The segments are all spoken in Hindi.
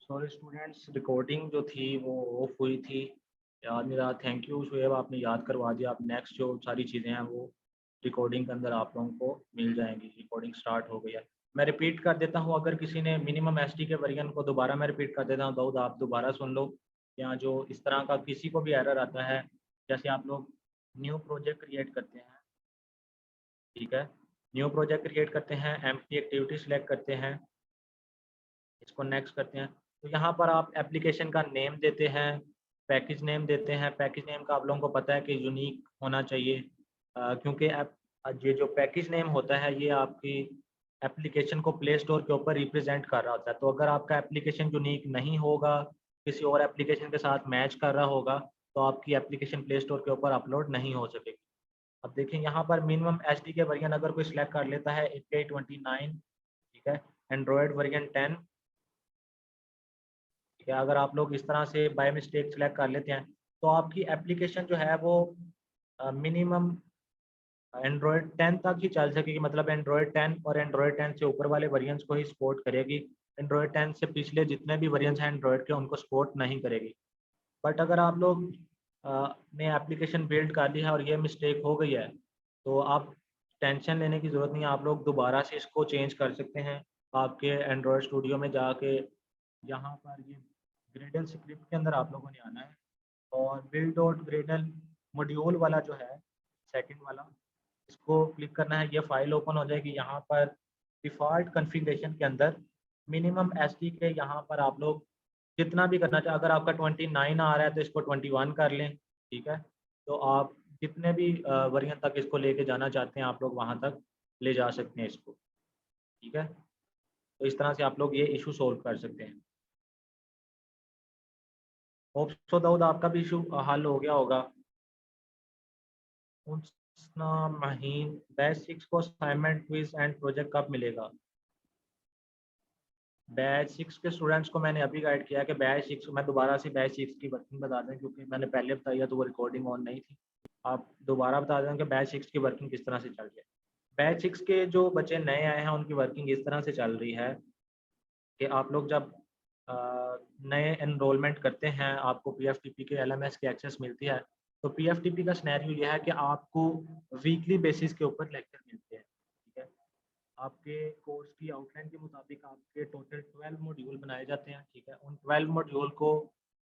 सॉरी स्टूडेंट्स, रिकॉर्डिंग जो थी वो ऑफ हुई थी। याद नहीं रहा। थैंक यू शुएब, आपने याद करवा दिया। आप नेक्स्ट जो सारी चीज़ें हैं वो रिकॉर्डिंग के अंदर आप लोगों को मिल जाएंगी। रिकॉर्डिंग स्टार्ट हो गई है। मैं रिपीट कर देता हूँ, अगर किसी ने मिनिमम एसटी के वर्जन को दोबारा मैं रिपीट कर देता हूँ, दाऊद आप दोबारा सुन लो। या जो इस तरह का किसी को भी एरर आता है, जैसे आप लोग न्यू प्रोजेक्ट क्रिएट करते हैं, ठीक है, न्यू प्रोजेक्ट क्रिएट करते हैं, एम्प्टी एक्टिविटी सिलेक्ट करते हैं, इसको नेक्स्ट करते हैं, तो यहाँ पर आप एप्लीकेशन का नेम देते हैं, पैकेज नेम देते हैं। पैकेज नेम का आप लोगों को पता है कि यूनिक होना चाहिए, क्योंकि ये जो पैकेज नेम होता है ये आपकी एप्लीकेशन को प्ले स्टोर के ऊपर रिप्रेजेंट कर रहा होता है। तो अगर आपका एप्लीकेशन यूनिक नहीं होगा, किसी और एप्लीकेशन के साथ मैच कर रहा होगा, तो आपकी एप्लीकेशन प्ले स्टोर के ऊपर अपलोड नहीं हो सकेगी। अब देखें यहाँ पर मिनिमम एच के वर्जन अगर कोई सिलेक्ट कर लेता है 8829, ठीक है, एंड्रॉयड वर्जन 10, ठीक है, अगर आप लोग इस तरह से बाय मिस्टेक सेलेक्ट कर लेते हैं, तो आपकी एप्लीकेशन जो है वो मिनिमम एंड्रॉयड 10 तक ही चल सकेगी। मतलब एंड्रॉयड 10 और एंड्रॉयड 10 से ऊपर वाले वेरिएंट्स को ही सपोर्ट करेगी। एंड्रॉयड 10 से पिछले जितने भी वेरिएंट्स हैं एंड्रॉयड के, उनको सपोर्ट नहीं करेगी। बट अगर आप लोग ने एप्लीकेशन बिल्ड कर ली है और ये मिस्टेक हो गई है, तो आप टेंशन लेने की ज़रूरत नहीं है। आप लोग दोबारा से इसको चेंज कर सकते हैं। आपके एंड्रॉयड स्टूडियो में जाके यहाँ पर ये ग्रेडल स्क्रिप्ट के अंदर आप लोगों ने आना है, और बिल्ड डॉट ग्रेडल मॉड्यूल वाला जो है सेकंड वाला, इसको क्लिक करना है। ये फाइल ओपन हो जाएगी। यहाँ पर डिफ़ॉल्ट कॉन्फ़िगरेशन के अंदर मिनिमम एसडी के यहाँ पर आप लोग जितना भी करना चाहें, अगर आपका 29 आ रहा है तो इसको 21 कर लें, ठीक है। तो आप जितने भी वर्जन तक इसको लेके जाना चाहते हैं, आप लोग वहाँ तक ले जा सकते हैं इसको, ठीक है। तो इस तरह से आप लोग ये इशू सोल्व कर सकते हैं। होप सो दाऊद आपका भी इशू हल हो गया होगा। उसना महीन बैच 6 को असाइनमेंट क्विज एंड प्रोजेक्ट कब मिलेगा? बैच 6 के स्टूडेंट्स को मैंने अभी गाइड किया कि बैच 6, मैं दोबारा से बैच 6 की वर्किंग बता दें, क्योंकि मैंने पहले बताया तो वो रिकॉर्डिंग ऑन नहीं थी। आप दोबारा बता दें कि बैच 6 की वर्किंग किस तरह से चल रही है। बैच 6 के जो बच्चे नए आए हैं उनकी वर्किंग इस तरह से चल रही है कि आप लोग जब नए एनरोलमेंट करते हैं, आपको पीएफटीपी के एलएमएस की एक्सेस मिलती है। तो पीएफटीपी का सिनेरियो यह है कि आपको वीकली बेसिस के ऊपर लेक्चर मिलते हैं, ठीक है। आपके कोर्स की आउटलाइन के मुताबिक आपके टोटल 12 मॉड्यूल बनाए जाते हैं, ठीक है। उन 12 मॉड्यूल को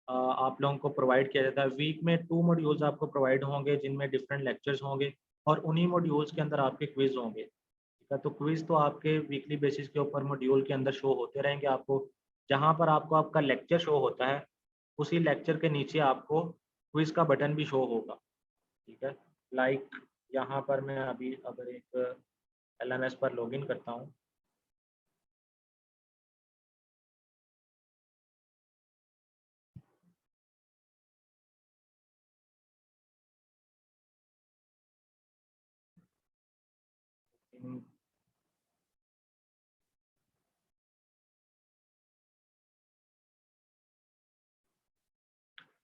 आप लोगों को प्रोवाइड किया जाता है। वीक में 2 मॉड्यूल्स आपको प्रोवाइड होंगे जिनमें डिफरेंट लेक्चर्स होंगे, और उन्हीं मॉड्यूल्स के अंदर आपके क्विज होंगे, ठीक है। तो क्विज तो आपके वीकली बेसिस के ऊपर मॉड्यूल के अंदर शो होते रहेंगे आपको। जहाँ पर आपको आपका लेक्चर शो होता है, उसी लेक्चर के नीचे आपको क्विज का बटन भी शो होगा, ठीक है। लाइक यहाँ पर मैं अभी अगर एक एलएमएस पर लॉगिन करता हूँ,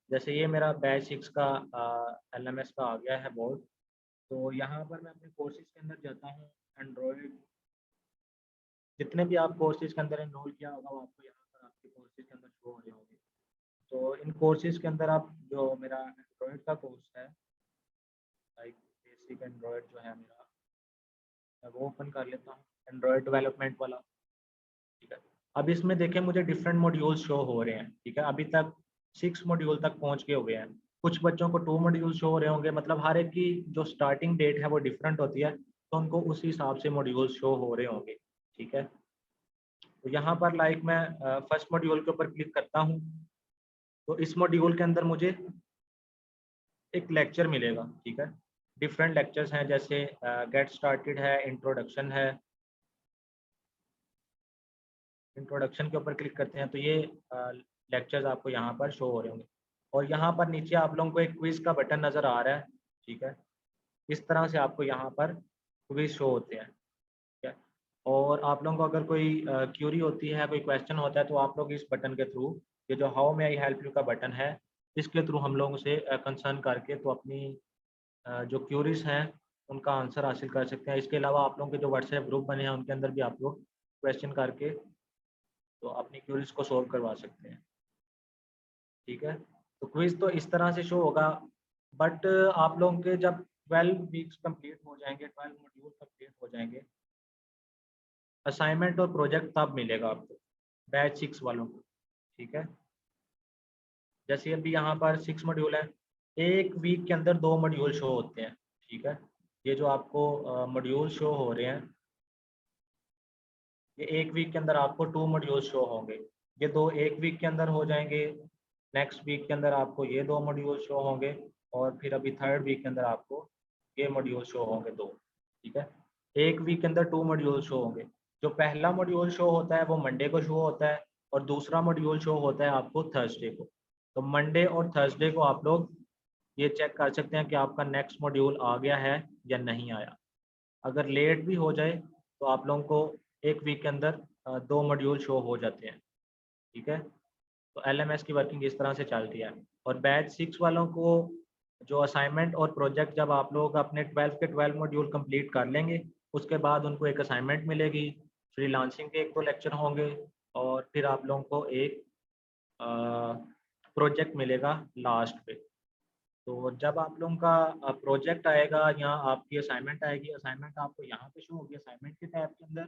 जैसे ये मेरा बैच 6 का एलएमएस का आ गया है बोर्ड। तो यहाँ पर मैं अपने कोर्सेज के अंदर जाता हूँ। एंड्रॉयड जितने भी आप कोर्सेज के अंदर एनरोल किया होगा वो आपको यहाँ पर आपके कोर्सेज के अंदर शो हो रहे होंगे। तो इन कोर्सेज के अंदर आप जो मेरा एंड्रॉयड का कोर्स है, लाइक बेसिक एंड्रॉयड जो है मेरा, मैं वो ओपन कर लेता हूँ, एंड्रॉयड डेवलपमेंट वाला, ठीक है। अब इसमें देखें मुझे डिफरेंट मॉड्यूल्स शो हो रहे हैं, ठीक है। अभी तक 6 मॉड्यूल तक पहुँच के हुए हैं। कुछ बच्चों को 2 मॉड्यूल शो हो रहे होंगे, मतलब हर एक की जो स्टार्टिंग डेट है वो डिफरेंट होती है, तो उनको उस हिसाब से मॉड्यूल शो हो रहे होंगे, ठीक है। तो यहाँ पर लाइक मैं फर्स्ट मॉड्यूल के ऊपर क्लिक करता हूँ, तो इस मॉड्यूल के अंदर मुझे एक लेक्चर मिलेगा, ठीक है। डिफरेंट लेक्चर्स हैं, जैसे गेट स्टार्टेड है, इंट्रोडक्शन है। इंट्रोडक्शन के ऊपर क्लिक करते हैं तो ये लेक्चर्स आपको यहाँ पर शो हो रहे होंगे, और यहाँ पर नीचे आप लोगों को एक क्विज का बटन नज़र आ रहा है, ठीक है। इस तरह से आपको यहाँ पर क्विज शो होते हैं, ठीक है। और आप लोगों को अगर कोई क्यूरी होती है, कोई क्वेश्चन होता है, तो आप लोग इस बटन के थ्रू, ये जो how may I help you का बटन है, इसके थ्रू हम लोगों से कंसर्न करके तो अपनी जो क्यूरीज हैं उनका आंसर हासिल कर सकते हैं। इसके अलावा आप लोगों के जो व्हाट्सएप ग्रुप बने हैं उनके अंदर भी आप लोग क्वेश्चन करके तो अपनी क्यूरीज को सोल्व करवा सकते हैं। ठीक है, तो क्विज तो इस तरह से शो होगा, बट आप लोगों के जब 12 वीक्स कंप्लीट हो जाएंगे, 12 मॉड्यूल कंप्लीट हो जाएंगे, असाइनमेंट और प्रोजेक्ट तब मिलेगा आपको, बैच 6 वालों को। ठीक है, जैसे अभी यहाँ पर 6 मॉड्यूल है, एक वीक के अंदर 2 मॉड्यूल शो होते हैं। ठीक है, ये जो आपको मॉड्यूल शो हो रहे हैं, ये एक वीक के अंदर आपको 2 मॉड्यूल शो होंगे। ये दो एक वीक के अंदर हो जाएंगे, नेक्स्ट वीक के अंदर आपको ये 2 मॉड्यूल शो होंगे, और फिर अभी थर्ड वीक के अंदर आपको ये मॉड्यूल शो होंगे 2। ठीक है, एक वीक के अंदर 2 मॉड्यूल शो होंगे। जो पहला मॉड्यूल शो होता है वो मंडे को शो होता है, और दूसरा मॉड्यूल शो होता है आपको थर्सडे को। तो मंडे और थर्सडे को आप लोग ये चेक कर सकते हैं कि आपका नेक्स्ट मॉड्यूल आ गया है या नहीं आया। अगर लेट भी हो जाए तो आप लोगों को एक वीक के अंदर 2 मॉड्यूल शो हो जाते हैं। ठीक है, तो एलएमएस की वर्किंग इस तरह से चलती है। और बैच 6 वालों को जो असाइनमेंट और प्रोजेक्ट, जब आप लोग अपने 12 के 12 मॉड्यूल कंप्लीट कर लेंगे, उसके बाद उनको एक असाइनमेंट मिलेगी, फ्रीलांसिंग के 1-2 लेक्चर होंगे, और फिर आप लोगों को एक प्रोजेक्ट मिलेगा लास्ट पे। तो जब आप लोगों का प्रोजेक्ट आएगा या आपकी असाइनमेंट आएगी, असाइनमेंट आपको यहाँ पे शो होगी असाइनमेंट के टैब के अंदर।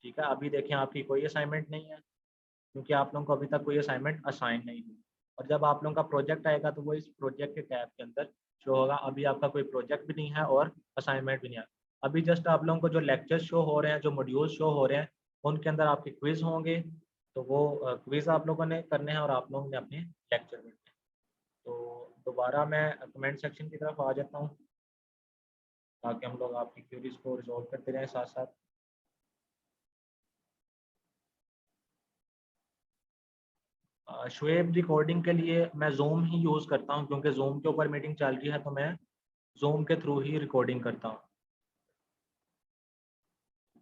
ठीक है, अभी देखें आपकी कोई असाइनमेंट नहीं है, क्योंकि आप लोगों को अभी तक कोई असाइनमेंट असाइन नहीं हुई। और जब आप लोगों का प्रोजेक्ट आएगा तो वो इस प्रोजेक्ट के टैब के अंदर शो होगा। अभी आपका कोई प्रोजेक्ट भी नहीं है और असाइनमेंट भी नहीं है। अभी जस्ट आप लोगों को जो लेक्चर शो हो रहे हैं, जो मॉड्यूल शो हो रहे हैं, उनके अंदर आपके क्विज होंगे। तो वो क्विज आप लोगों ने करने हैं और आप लोगों ने अपने लेक्चर में। तो दोबारा मैं कमेंट सेक्शन की तरफ आ जाता हूँ, ताकि हम लोग आपकी क्वेरीज को रिजॉल्व करते रहें साथ साथ। शुएब, रिकॉर्डिंग के लिए मैं जूम ही यूज़ करता हूँ, क्योंकि जूम के ऊपर मीटिंग चल रही है, तो मैं जूम के थ्रू ही रिकॉर्डिंग करता हूँ।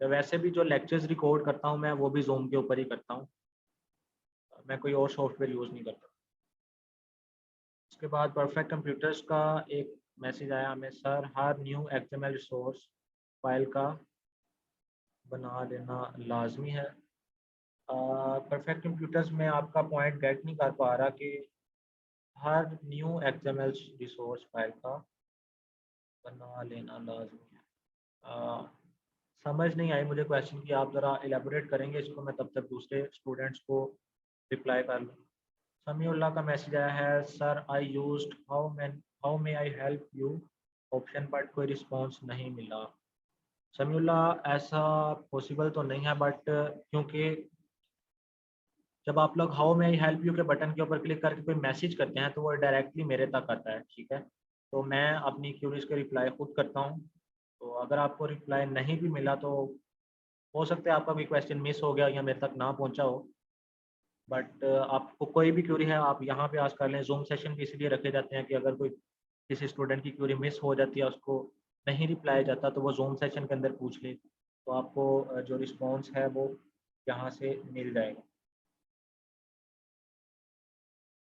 तो वैसे भी जो लेक्चर्स रिकॉर्ड करता हूँ मैं, वो भी जूम के ऊपर ही करता हूँ, मैं कोई और सॉफ्टवेयर यूज़ नहीं करता। उसके बाद परफेक्ट कंप्यूटर्स का एक मैसेज आया हमें, सर हर न्यू एक्सएमएल रिसोर्स फाइल का बना लेना लाजमी है। परफेक्ट कंप्यूटर्स में आपका पॉइंट गेट नहीं कर पा रहा कि हर न्यू एक्सएमएल रिसोर्स फाइल का बना लेना लाजमी है। समझ नहीं आई मुझे क्वेश्चन की, आप ज़रा एलेबोरेट करेंगे इसको, मैं तब तक दूसरे स्टूडेंट्स को रिप्लाई कर लूँ। समीउल्लाह का मैसेज आया है, sir I used how may I help you option, but कोई रिस्पॉन्स नहीं मिला। समीउल्लाह, ऐसा पॉसिबल तो नहीं है, बट क्योंकि जब आप लोग how may I help you के बटन के ऊपर क्लिक करके कोई मैसेज करते हैं तो वो डायरेक्टली मेरे तक आता है। ठीक है, तो मैं अपनी क्यूरीज के रिप्लाई खुद करता हूँ। तो अगर आपको रिप्लाई नहीं भी मिला तो हो सकता है आपका कोई क्वेश्चन मिस हो गया या मेरे तक ना पहुँचा हो। बट आपको कोई भी क्यूरी है आप यहाँ पे आज कर लें। जूम सेशन भी इसलिए रखे जाते हैं कि अगर कोई किसी स्टूडेंट की क्यूरी मिस हो जाती है, उसको नहीं रिप्लाई जाता, तो वो जूम सेशन के अंदर पूछ ले, तो आपको जो रिस्पॉन्स है वो यहाँ से मिल जाएगा।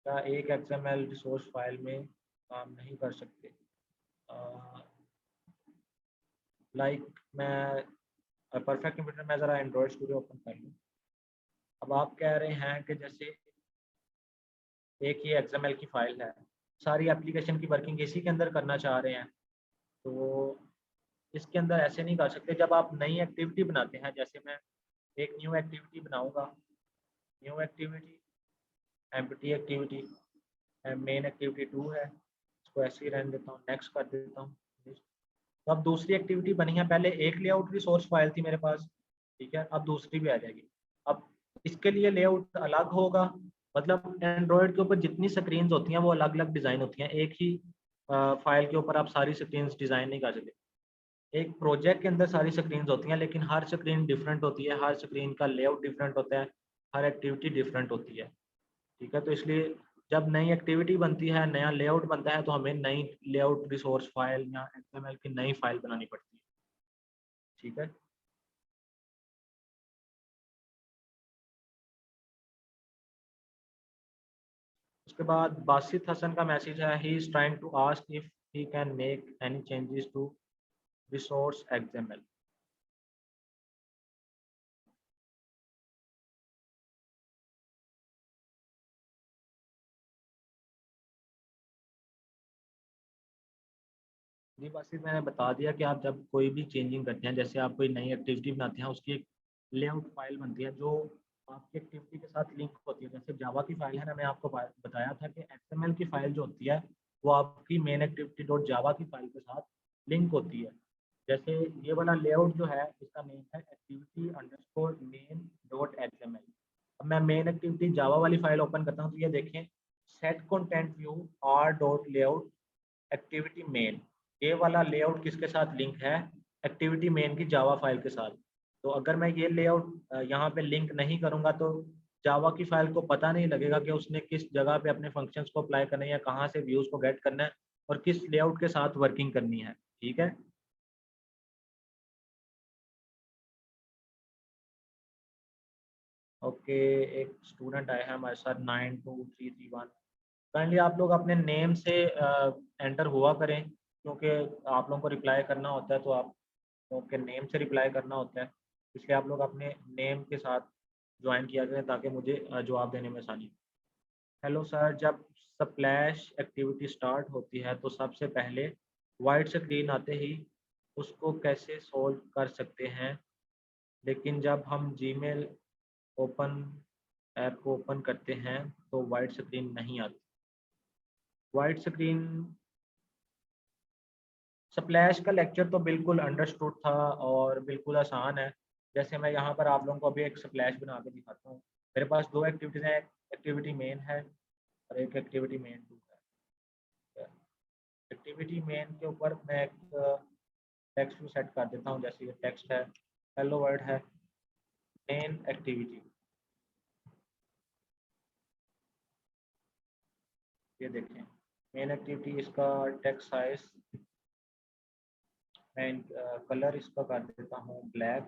क्या एक XML रिसोर्स फाइल में काम नहीं कर सकते? लाइक मैं परफेक्ट कंप्यूटर में ज़रा एंड्रॉयड स्टूडियो ओपन कर लूँ। अब आप कह रहे हैं कि जैसे एक ही XML की फ़ाइल है, सारी एप्लीकेशन की वर्किंग इसी के अंदर करना चाह रहे हैं, तो इसके अंदर ऐसे नहीं कर सकते। जब आप नई एक्टिविटी बनाते हैं, जैसे मैं एक न्यू एक्टिविटी बनाऊँगा, new activity, empty activity, main activity 2 है, इसको ऐसे ही रहने देता हूँ, नेक्स्ट कर देता हूँ। तो अब दूसरी एक्टिविटी बनी है, पहले एक लेआउट रिसोर्स फाइल थी मेरे पास, ठीक है, अब दूसरी भी आ जाएगी। अब इसके लिए लेआउट अलग होगा, मतलब एंड्रॉयड के ऊपर जितनी स्क्रीन्स होती हैं वो अलग अलग डिज़ाइन होती हैं, एक ही फाइल के ऊपर आप सारी स्क्रीन्स डिज़ाइन नहीं कर सकते। एक प्रोजेक्ट के अंदर सारी स्क्रीन्स होती हैं, लेकिन हर स्क्रीन डिफरेंट होती है, हर स्क्रीन का लेआउट डिफरेंट होता है, हर एक्टिविटी डिफरेंट होती है। ठीक है, तो इसलिए जब नई एक्टिविटी बनती है, नया लेआउट बनता है, तो हमें नई लेआउट रिसोर्स फाइल या XML की नई फाइल बनानी पड़ती है। ठीक है, उसके बाद बासित हसन का मैसेज है, he is trying to ask if he can make any changes to resource XML। जी बस ये मैंने बता दिया कि आप जब कोई भी चेंजिंग करते हैं, जैसे आप कोई नई एक्टिविटी बनाते हैं, उसकी एक लेआउट फाइल बनती है जो आपकी एक्टिविटी के साथ लिंक होती है। जैसे जावा की फाइल है ना, मैं आपको बताया था कि एक्सएमएल की फाइल जो होती है वो आपकी मेन एक्टिविटी डॉट जावा की फाइल के साथ लिंक होती है। जैसे ये वाला लेआउट जो है इसका नेम है activity underscore main dot XML. अब मैं मेन एक्टिविटी जावा वाली फाइल ओपन करता हूँ तो ये देखें, set content view R dot layout activity main, ये वाला लेआउट किसके साथ लिंक है, एक्टिविटी मेन की जावा फाइल के साथ। तो अगर मैं ये लेआउट यहाँ पे लिंक नहीं करूँगा तो जावा की फाइल को पता नहीं लगेगा कि उसने किस जगह पे अपने फंक्शंस को अप्लाई करना है या कहाँ से व्यूज को गेट करना है और किस लेआउट के साथ वर्किंग करनी है। ठीक है। ओके, एक स्टूडेंट आया है हमारे साथ 92331। काइंडली आप लोग अपने नेम से एंटर हुआ करें, क्योंकि आप लोगों को रिप्लाई करना होता है तो आप लोगों के नेम से रिप्लाई करना होता है, इसलिए आप लोग अपने नेम के साथ ज्वाइन किया करें ताकि मुझे जवाब देने में आसानी। हेलो सर, जब स्प्लैश एक्टिविटी स्टार्ट होती है तो सबसे पहले वाइट स्क्रीन आते ही उसको कैसे सोल्व कर सकते हैं, लेकिन जब हम जीमेल ओपन ऐप को ओपन करते हैं तो वाइट स्क्रीन नहीं आती। वाइट स्क्रीन, स्प्लैश का लेक्चर तो बिल्कुल अंडरस्टूड था और बिल्कुल आसान है। जैसे मैं यहाँ पर आप लोगों को अभी एक स्प्लैश बना के दिखाता हूँ। मेरे पास दो एक्टिविटीज़ हैं, एक्टिविटी मेन है और एक एक्टिविटी मेन टू है। एक्टिविटी मेन के ऊपर मैं एक टेक्स्ट भी सेट कर देता हूँ। जैसे ये टेक्स्ट है, हेलो वर्ड है, मेन एक्टिविटी, ये देखें मेन एक्टिविटी, इसका टेक्स्ट साइज मैं कलर इसका कर देता हूँ black,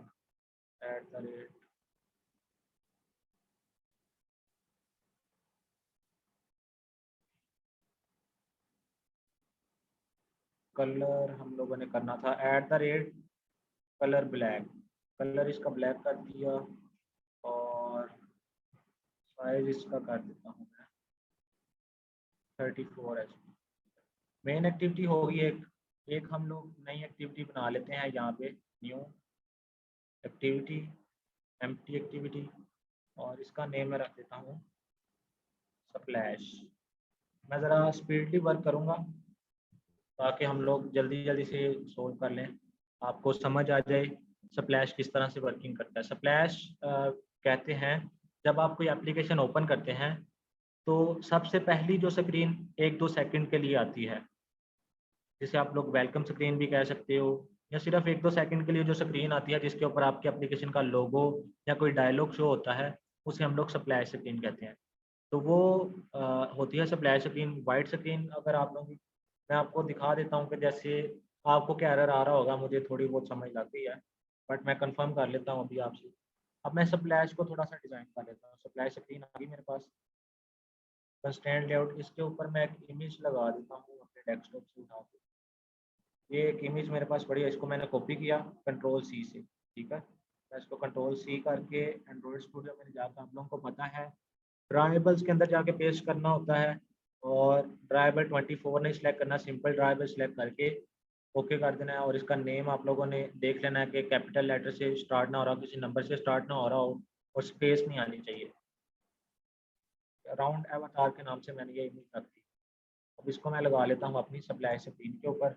at the rate colour हम लोगों ने करना था at the rate colour black, colour इसका ब्लैक कर दिया और साइज इसका कर देता हूँ मैं 34 एच। मेन एक्टिविटी होगी एक, एक हम लोग नई एक्टिविटी बना लेते हैं यहाँ पे, न्यू एक्टिविटी, एम्प्टी एक्टिविटी, और इसका नेम मैं रख देता हूँ स्प्लैश। मैं ज़रा स्पीडली वर्क करूँगा ताकि हम लोग जल्दी जल्दी से सोल्व कर लें, आपको समझ आ जाए स्प्लैश किस तरह से वर्किंग करता है। स्प्लैश कहते हैं जब आप कोई एप्लीकेशन ओपन करते हैं तो सबसे पहली जो स्क्रीन 1-2 सेकंड के लिए आती है, जिसे आप लोग वेलकम स्क्रीन भी कह सकते हो, या सिर्फ 1-2 सेकंड के लिए जो स्क्रीन आती है जिसके ऊपर आपके एप्लीकेशन का लोगो या कोई डायलॉग शो होता है, उसे हम लोग स्प्लैश स्क्रीन कहते हैं। तो वो होती है स्प्लैश स्क्रीन, वाइट स्क्रीन। अगर आप लोग, मैं आपको दिखा देता हूँ कि जैसे आपको क्या एरर आ रहा होगा, मुझे थोड़ी बहुत समझ लग गई है, बट मैं कंफर्म कर लेता हूँ अभी आपसे। अब मैं स्प्लैश को थोड़ा सा डिज़ाइन कर लेता हूँ। स्प्लैश स्क्रीन आ गई मेरे पास, कंस्ट्रेंट लेआउट, इसके ऊपर मैं एक इमेज लगा देता हूँ अपने डेस्कटॉप से उठा के। ये एक इमेज मेरे पास पड़ी है, इसको मैंने कॉपी किया कंट्रोल सी से। ठीक है, मैं इसको कंट्रोल सी करके एंड्रॉइड स्टूडियो में जाकर, आप लोगों को पता है ड्राइबल्स के अंदर जाके पेस्ट करना होता है और ड्राइबल 24 नहीं सिलेक्ट करना, सिंपल ड्राइबल सिलेक्ट करके ओके कर देना है। और इसका नेम आप लोगों ने देख लेना है कि कैपिटल लेटर से स्टार्ट ना हो रहा हो, किसी नंबर से स्टार्ट ना हो रहा हो और स्पेस नहीं आनी चाहिए। राउंड एवतार के नाम से मैंने ये इमेज रख दी। अब इसको मैं लगा लेता हूँ अपनी सप्लाई स्क्रीन के ऊपर।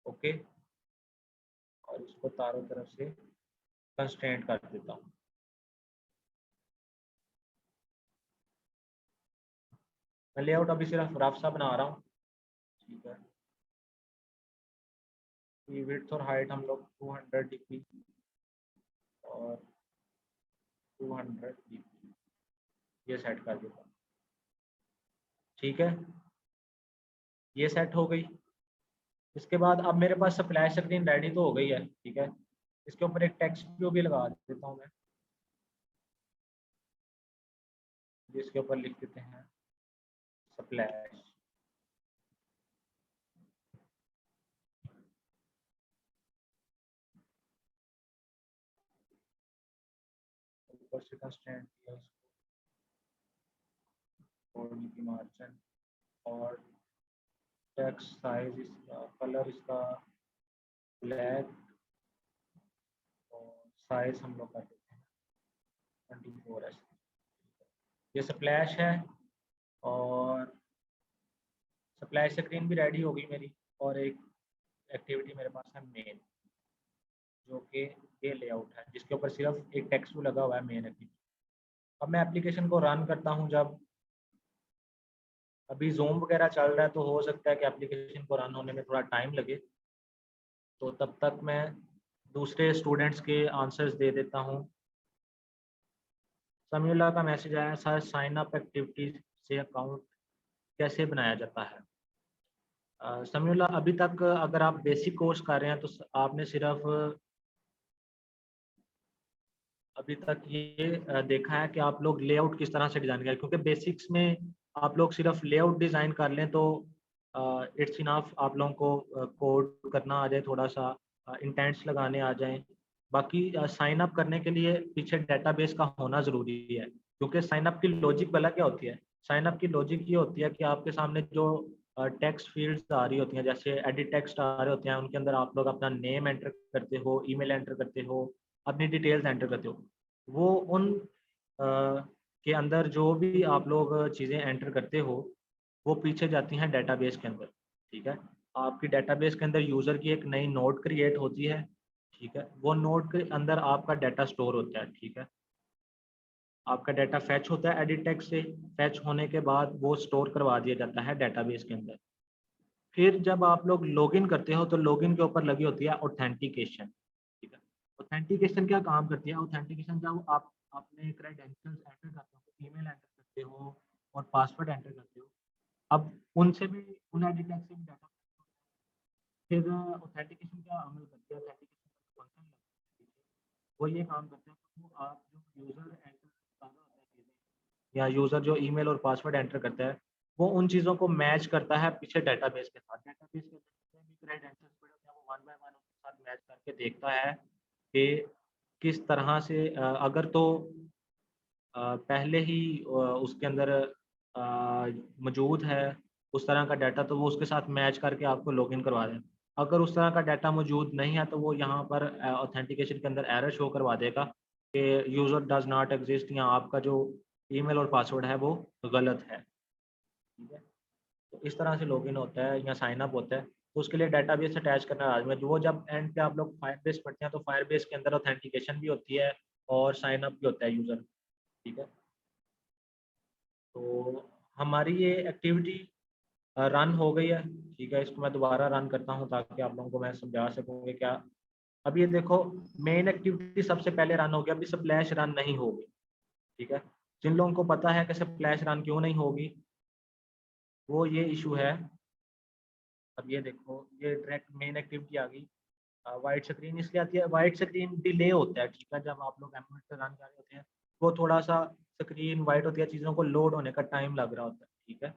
ओके, और इसको चारों तरफ से कंस्ट्रेंट कर देता हूँ। मैं लेआउट अभी सिर्फ रफ सा बना रहा हूँ। ठीक है, ये विड्थ और हाइट हम लोग 200 डिग्री और 200 डिग्री ये सेट कर देता हूँ। ठीक है, ये सेट हो गई। इसके बाद अब मेरे पास स्प्लैश स्क्रीन रेडी तो हो गई है। ठीक है, इसके ऊपर एक टेक्स्ट व्यू भी लगा देता हूँ मैं, जिसके ऊपर लिख देते हैं स्प्लैश। ऊपर से कंस्ट्रेंट किया इसको, की मार्जिन और टेक्स्ट साइज इसका, कलर इसका ब्लैक, और साइज हम लोग कर देते हैं 24 ये स्प्लैश है। और स्प्लैश स्क्रीन भी रेडी हो गई मेरी, और एक एक्टिविटी मेरे पास है मेन, जो कि ये लेआउट है जिसके ऊपर सिर्फ एक टेक्स्ट लगा हुआ है मेन एक्टिविटी। अब मैं एप्लीकेशन को रन करता हूँ, जब अभी जूम वगैरह चल रहा है तो हो सकता है कि एप्लीकेशन को रन होने में थोड़ा टाइम लगे, तो तब तक मैं दूसरे स्टूडेंट्स के आंसर्स दे देता हूँ। समीउल्लाह का मैसेज आया, सर साइन अप एक्टिविटीज से अकाउंट कैसे बनाया जाता है। समीउल्लाह, अभी तक अगर आप बेसिक कोर्स कर रहे हैं तो आपने सिर्फ अभी तक ये देखा है कि आप लोग लेआउट किस तरह से डिज़ाइन करें, क्योंकि बेसिक्स में आप लोग सिर्फ लेआउट डिज़ाइन कर लें तो इट्स इनफ, आप लोगों को कोड करना आ जाए, थोड़ा सा इंटेंट्स लगाने आ जाएं। बाकी साइन अप करने के लिए पीछे डेटाबेस का होना ज़रूरी है, क्योंकि साइन अप की लॉजिक भला क्या होती है। साइन अप की लॉजिक ये होती है कि आपके सामने जो टेक्स्ट फील्ड्स आ रही होती हैं, जैसे एडिट टेक्स्ट आ रहे होते हैं, उनके अंदर आप लोग अपना नेम एंटर करते हो, ईमेल एंटर करते हो, अपनी डिटेल्स एंटर करते हो। वो उन के अंदर जो भी आप लोग चीज़ें एंटर करते हो वो पीछे जाती हैं डेटाबेस के अंदर। ठीक है, आपकी डेटाबेस के अंदर यूज़र की एक नई नोड क्रिएट होती है। ठीक है, वो नोड के अंदर आपका डाटा स्टोर होता है। ठीक है, आपका डाटा फैच होता है एडिट टेक्स्ट से, फैच होने के बाद वो स्टोर करवा दिया जाता है डेटाबेस के अंदर। फिर जब आप लोग लॉगिन करते हो तो लॉगिन के ऊपर लगी होती है ऑथेंटिकेशन। ठीक है, ऑथेंटिकेशन क्या काम करती है। ऑथेंटिकेशन जब आप अपने क्रेडेंशियल्स एंटर करते हो, ईमेल एंटर करते हो और पासवर्ड एंटर करते हो, अब उनसे भी, उन एडिटेक्स से भी डाटा, फिर ऑथेंटिकेशन क्या अमल करती है, ऑथेंटिकेशन का फंक्शन लगता है, वो ये काम करते हैं कि वो आप जो यूज़र एंटर कर रहा होता है चीज़ें, या यूज़र जो ईमेल और पासवर्ड एंटर करता है, वो उन चीज़ों को मैच करता है पीछे डेटाबेस के साथ। डेटाबेस के जितने भी क्रेडेंशियल्स पड़े होते हैं वो वन बाय वन उनके साथ मैच करके देखता है कि किस तरह से अगर तो पहले ही उसके अंदर मौजूद है उस तरह का डाटा, तो वो उसके साथ मैच करके आपको लॉगिन करवा दें। अगर उस तरह का डाटा मौजूद नहीं है तो वो यहाँ पर ऑथेंटिकेशन के अंदर एरर शो करवा देगा कि यूज़र डज नॉट एग्जिस्ट, या आपका जो ईमेल और पासवर्ड है वो गलत है। ठीक है, तो इस तरह से लॉगिन होता है या साइन अप होता है। तो उसके लिए डेटाबेस अटैच करना लाजमी है। वो जब एंड पे आप लोग फायरबेस पढ़ते हैं तो फायरबेस के अंदर ऑथेंटिकेशन भी होती है और साइन अप भी होता है यूज़र। ठीक है, तो हमारी ये एक्टिविटी रन हो गई है। ठीक है, इसको मैं दोबारा रन करता हूँ ताकि आप लोगों को मैं समझा सकूँ कि क्या। अब ये देखो, मेन एक्टिविटी सबसे पहले रन हो गया, अभी स्प्लैश रन नहीं होगी। ठीक है, जिन लोगों को पता है कि स्प्लैश रन क्यों नहीं होगी, वो ये इशू है। अब ये देखो, ये डायरेक्ट मेन एक्टिविटी आ गई। वाइट स्क्रीन इसलिए आती है, वाइट स्क्रीन डिले होता है। ठीक है, जब आप लोग एमुलेटर रन कर रहे होते हैं वो थोड़ा सा स्क्रीन वाइट होती है, चीज़ों को लोड होने का टाइम लग रहा होता है। ठीक है,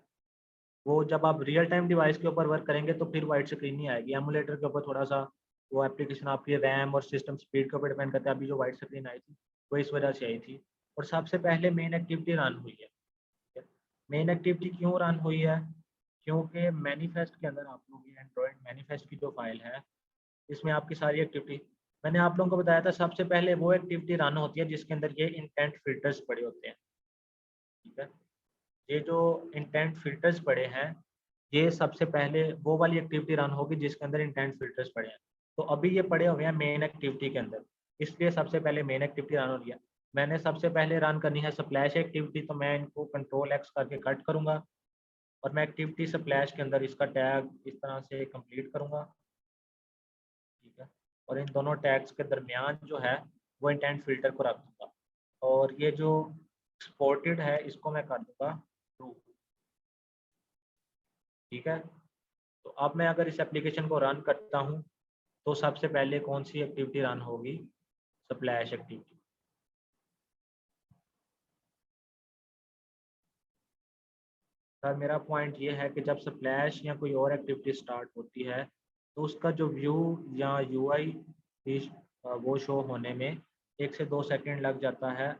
वो जब आप रियल टाइम डिवाइस के ऊपर वर्क करेंगे तो फिर वाइट स्क्रीन नहीं आएगी। एमुलेटर के ऊपर थोड़ा सा वो एप्लीकेशन आपकी रैम और सिस्टम स्पीड के ऊपर डिपेंड करता है। अभी जो वाइट स्क्रीन आई थी वो इस वजह से आई थी। और सबसे पहले मेन एक्टिविटी रन हुई है। मेन एक्टिविटी क्यों रन हुई है, क्योंकि मैनिफेस्ट के अंदर आप लोग ये एंड्रॉयड मैनिफेस्ट की जो फाइल है इसमें आपकी सारी एक्टिविटी, मैंने आप लोगों को बताया था सबसे पहले वो एक्टिविटी रन होती है जिसके अंदर ये इंटेंट फिल्टर्स पड़े होते हैं। ठीक है, ये जो इंटेंट फिल्टर्स पड़े हैं, ये सबसे पहले वो वाली एक्टिविटी रन होगी जिसके अंदर इंटेंट फिल्टर्स पड़े हैं। तो अभी ये पड़े हुए हैं मेन एक्टिविटी के अंदर, इसलिए सबसे पहले मेन एक्टिविटी रन हो रही है। मैंने सबसे पहले रन करनी है स्प्लैश एक्टिविटी, तो मैं इनको कंट्रोल एक्स करके कट करूंगा और मैं एक्टिविटी स्प्लैश के अंदर इसका टैग इस तरह से कंप्लीट करूंगा। ठीक है, और इन दोनों टैग्स के दरमियान जो है वो इंटेंट फिल्टर को रख दूंगा, और ये जो एक्सपोर्टेड है इसको मैं कर दूंगा ट्रू। ठीक है, तो अब मैं अगर इस एप्लीकेशन को रन करता हूँ तो सबसे पहले कौन सी एक्टिविटी रन होगी, स्प्लैश एक्टिविटी। सर मेरा पॉइंट ये है कि जब स्प्लैश या कोई और एक्टिविटी स्टार्ट होती है तो उसका जो व्यू या यूआई वो शो होने में 1 से 2 सेकंड लग जाता है।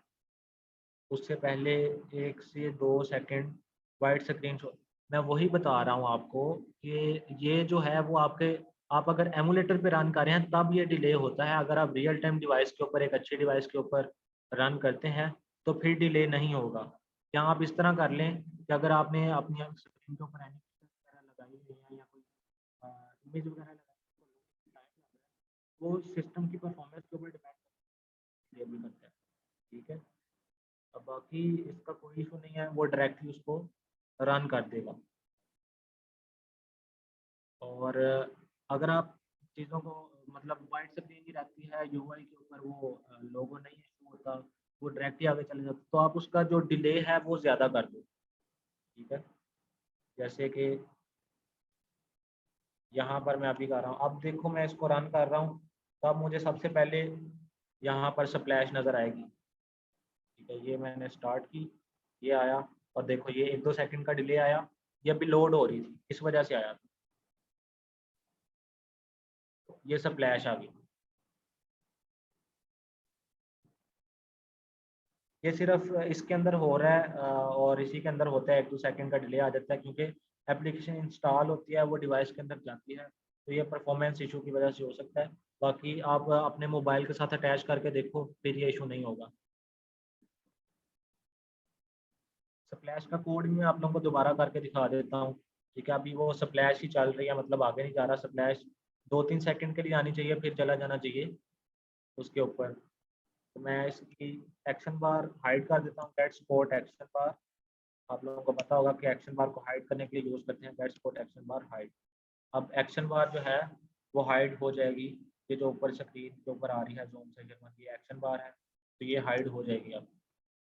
उससे पहले 1 से 2 सेकंड वाइट स्क्रीन शो, मैं वही बता रहा हूँ आपको कि ये जो है वो आपके, आप अगर एमुलेटर पे रन कर रहे हैं तब ये डिले होता है। अगर आप रियल टाइम डिवाइस के ऊपर, एक अच्छी डिवाइस के ऊपर रन करते हैं तो फिर डिले नहीं होगा। या आप इस तरह कर लें कि अगर आपने अपनी स्क्रीन के ऊपर एनिमेशन वगैरह लगाई हुई है या कोई इमेज वगैरह लगाई है, तो टाइम लग रहा है, वो सिस्टम की परफॉर्मेंस के ऊपर डिपेंड भी करता है। ठीक है, अब बाकी इसका कोई इशू नहीं है, वो डायरेक्टली उसको रन कर देगा। और अगर आप चीज़ों को मतलब वाइट स्क्रीन ही रहती है, यूआई के ऊपर वो लोगो नहीं इशू होता, वो डायरेक्टली आगे चले जाते, तो आप उसका जो डिले है वो ज़्यादा कर दो। ठीक है, जैसे कि यहाँ पर मैं अभी कर रहा हूँ, अब देखो मैं इसको रन कर रहा हूँ, तब मुझे सबसे पहले यहाँ पर स्प्लैश नज़र आएगी। ठीक है, ये मैंने स्टार्ट की, ये आया, और देखो ये 1-2 सेकंड का डिले आया, ये अभी लोड हो रही थी, इस वजह से आया था, ये स्प्लैश आ गई। ये सिर्फ इसके अंदर हो रहा है और इसी के अंदर होता है, 1-2 सेकंड का डिले आ जाता है, क्योंकि एप्लीकेशन इंस्टॉल होती है, वो डिवाइस के अंदर जाती है, तो ये परफॉर्मेंस इशू की वजह से हो सकता है। बाकी आप अपने मोबाइल के साथ अटैच करके देखो, फिर ये इशू नहीं होगा। स्प्लैश का कोड भी मैं आप लोगों को दोबारा करके दिखा देता हूँ। ठीक है, अभी वो स्प्लैश ही चल रही है, मतलब आगे नहीं जा रहा स्प्लैश, 2-3 सेकंड के लिए आनी चाहिए, फिर चला जाना चाहिए उसके ऊपर। तो मैं इसकी एक्शन बार हाइड कर देता हूँ, गेट सपोर्ट एक्शन बार। आप लोगों को पता होगा कि एक्शन बार को हाइड करने के लिए यूज़ करते हैं, गेट सपोर्ट एक्शन बार हाइड। अब एक्शन बार जो है वो हाइड हो जाएगी, ये जो ऊपर स्क्रीन के ऊपर आ रही है जूम से, ये एक्शन बार है, तो ये हाइड हो जाएगी। अब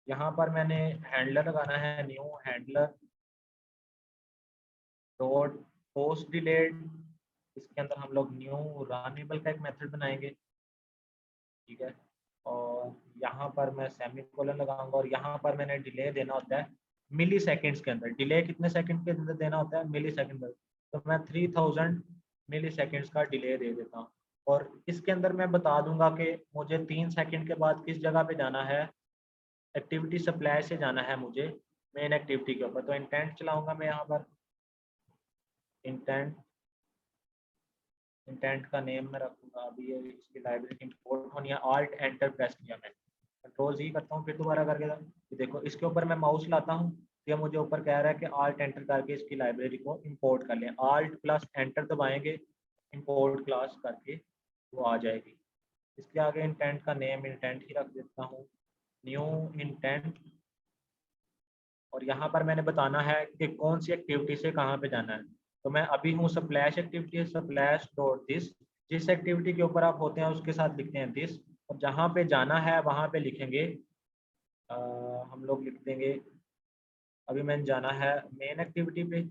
यहाँ पर मैंने हैंडलर लगाना है, new handler dot post delayed, इसके अंदर हम लोग न्यू रनेबल का एक मेथड बनाएंगे। ठीक है, और यहाँ पर मैं सेमी कोलन लगाऊंगा, और यहाँ पर मैंने डिले देना होता है मिली सेकेंड्स के अंदर। डिले कितने सेकंड के अंदर देना होता है? मिली सेकेंड। तो मैं 3000 मिली सेकेंड्स का डिले दे देता हूँ, और इसके अंदर मैं बता दूंगा कि मुझे 3 सेकंड के बाद किस जगह पे जाना है, एक्टिविटी सप्लाई से जाना है मुझे मेन एक्टिविटी के ऊपर। तो इंटेंट चलाऊंगा मैं यहाँ पर, इंटेंट, इंटेंट का नेम मैं रखूंगा, अभी ये इसकी लाइब्रेरी इंपोर्ट होनी है, आल्ट एंटर प्रेस किया मैं, कंट्रोल जी करता हूँ, फिर दोबारा करके था। देखो इसके ऊपर मैं माउस लाता हूँ, ये मुझे ऊपर कह रहा है कि आल्ट एंटर करके इसकी लाइब्रेरी को इंपोर्ट कर लें। आल्ट प्लस एंटर दबाएंगे, इंपोर्ट क्लास करके वो आ जाएगी। इसके आगे इंटेंट का नेम इंटेंट ही रख देता हूँ, न्यू इंटेंट। और यहाँ पर मैंने बताना है कि कौन सी एक्टिविटी से कहाँ पे जाना है। तो मैं अभी हूँ splash activity, splash dot this, जिस एक्टिविटी के ऊपर आप होते हैं उसके साथ लिखते हैं दिस, और जहाँ पे जाना है वहाँ पे लिखेंगे हम लोग लिख देंगे, अभी मैंने जाना है मेन एक्टिविटी पे,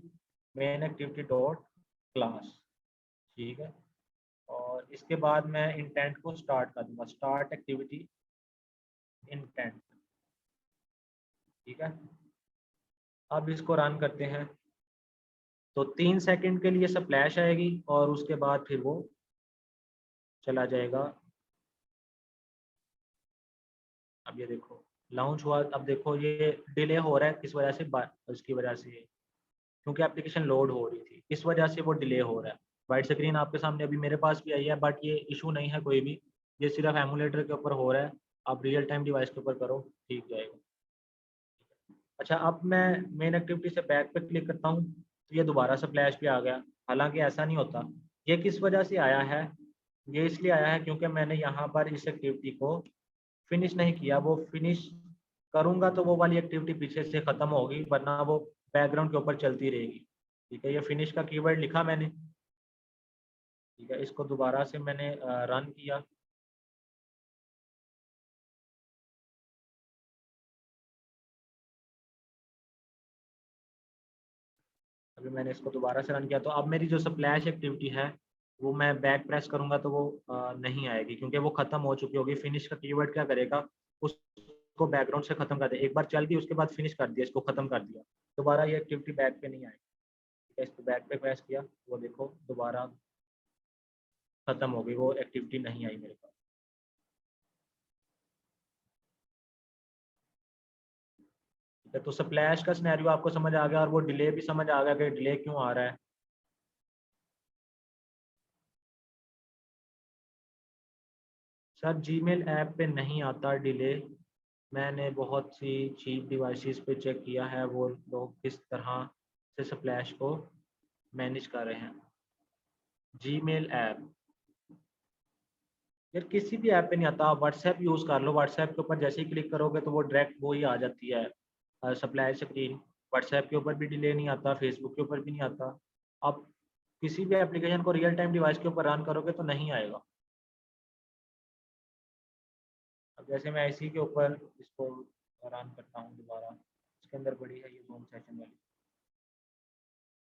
मेन एक्टिविटी डॉट क्लास। ठीक है, और इसके बाद मैं इंटेंट को स्टार्ट कर दूंगा, स्टार्ट एक्टिविटी इंटेंट। ठीक है, अब इसको रन करते हैं, तो 3 सेकंड के लिए स्प्लैश आएगी, और उसके बाद फिर वो चला जाएगा। अब ये देखो लॉन्च हुआ, अब देखो ये डिले हो रहा है, किस वजह से? उसकी वजह से, क्योंकि एप्लीकेशन लोड हो रही थी, इस वजह से वो डिले हो रहा है। वाइट स्क्रीन आपके सामने अभी मेरे पास भी आई है, बट ये इशू नहीं है कोई भी, ये सिर्फ एमुलेटर के ऊपर हो रहा है। आप रियल टाइम डिवाइस के ऊपर करो, ठीक जाएगा। अच्छा, अब मैं मेन एक्टिविटी से बैक पे क्लिक करता हूँ, तो ये दोबारा से फ्लैश पे आ गया। हालांकि ऐसा नहीं होता, ये किस वजह से आया है? ये इसलिए आया है क्योंकि मैंने यहाँ पर इस एक्टिविटी को फिनिश नहीं किया। वो फिनिश करूँगा तो वो वाली एक्टिविटी पीछे से ख़त्म होगी, वरना वो बैकग्राउंड के ऊपर चलती रहेगी। ठीक है, ये फिनिश का कीवर्ड लिखा मैंने। ठीक है, इसको दोबारा से मैंने रन किया, अभी मैंने इसको दोबारा से रन किया, तो अब मेरी जो स्प्लैश एक्टिविटी है वो मैं बैक प्रेस करूंगा तो वो नहीं आएगी, क्योंकि वो खत्म हो चुकी होगी। फिनिश का कीवर्ड क्या करेगा, उसको बैकग्राउंड से खत्म कर दे। एक बार चल गई, उसके बाद फिनिश कर दिया, इसको खत्म कर दिया, दोबारा ये एक्टिविटी बैक पे नहीं आएगी। ठीक है, इसको बैक पे प्रेस किया, वो देखो दोबारा खत्म हो गई, वो एक्टिविटी नहीं आई मेरे पास। तो स्प्लैश का सिनेरियो आपको समझ आ गया और वो डिले भी समझ आ गया कि डिले क्यों आ रहा है। सर जीमेल ऐप पे नहीं आता डिले। मैंने बहुत सी चीप डिवाइसेस पे चेक किया है वो लोग किस तरह से स्प्लैश को मैनेज कर रहे हैं। जीमेल ऐप यार किसी भी ऐप पे नहीं आता। आप व्हाट्सएप यूज़ कर लो, व्हाट्सएप के ऊपर जैसे ही क्लिक करोगे तो वो डायरेक्ट वो ही आ जाती है सप्लाई स्क्रीन। व्हाट्सएप के ऊपर भी डिले नहीं आता, फेसबुक के ऊपर भी नहीं आता। आप किसी भी एप्लीकेशन को रियल टाइम डिवाइस के ऊपर रन करोगे तो नहीं आएगा। अब जैसे मैं इसी के ऊपर इसको रन करता हूँ दोबारा, इसके अंदर बड़ी है ये होम सेशन वाली,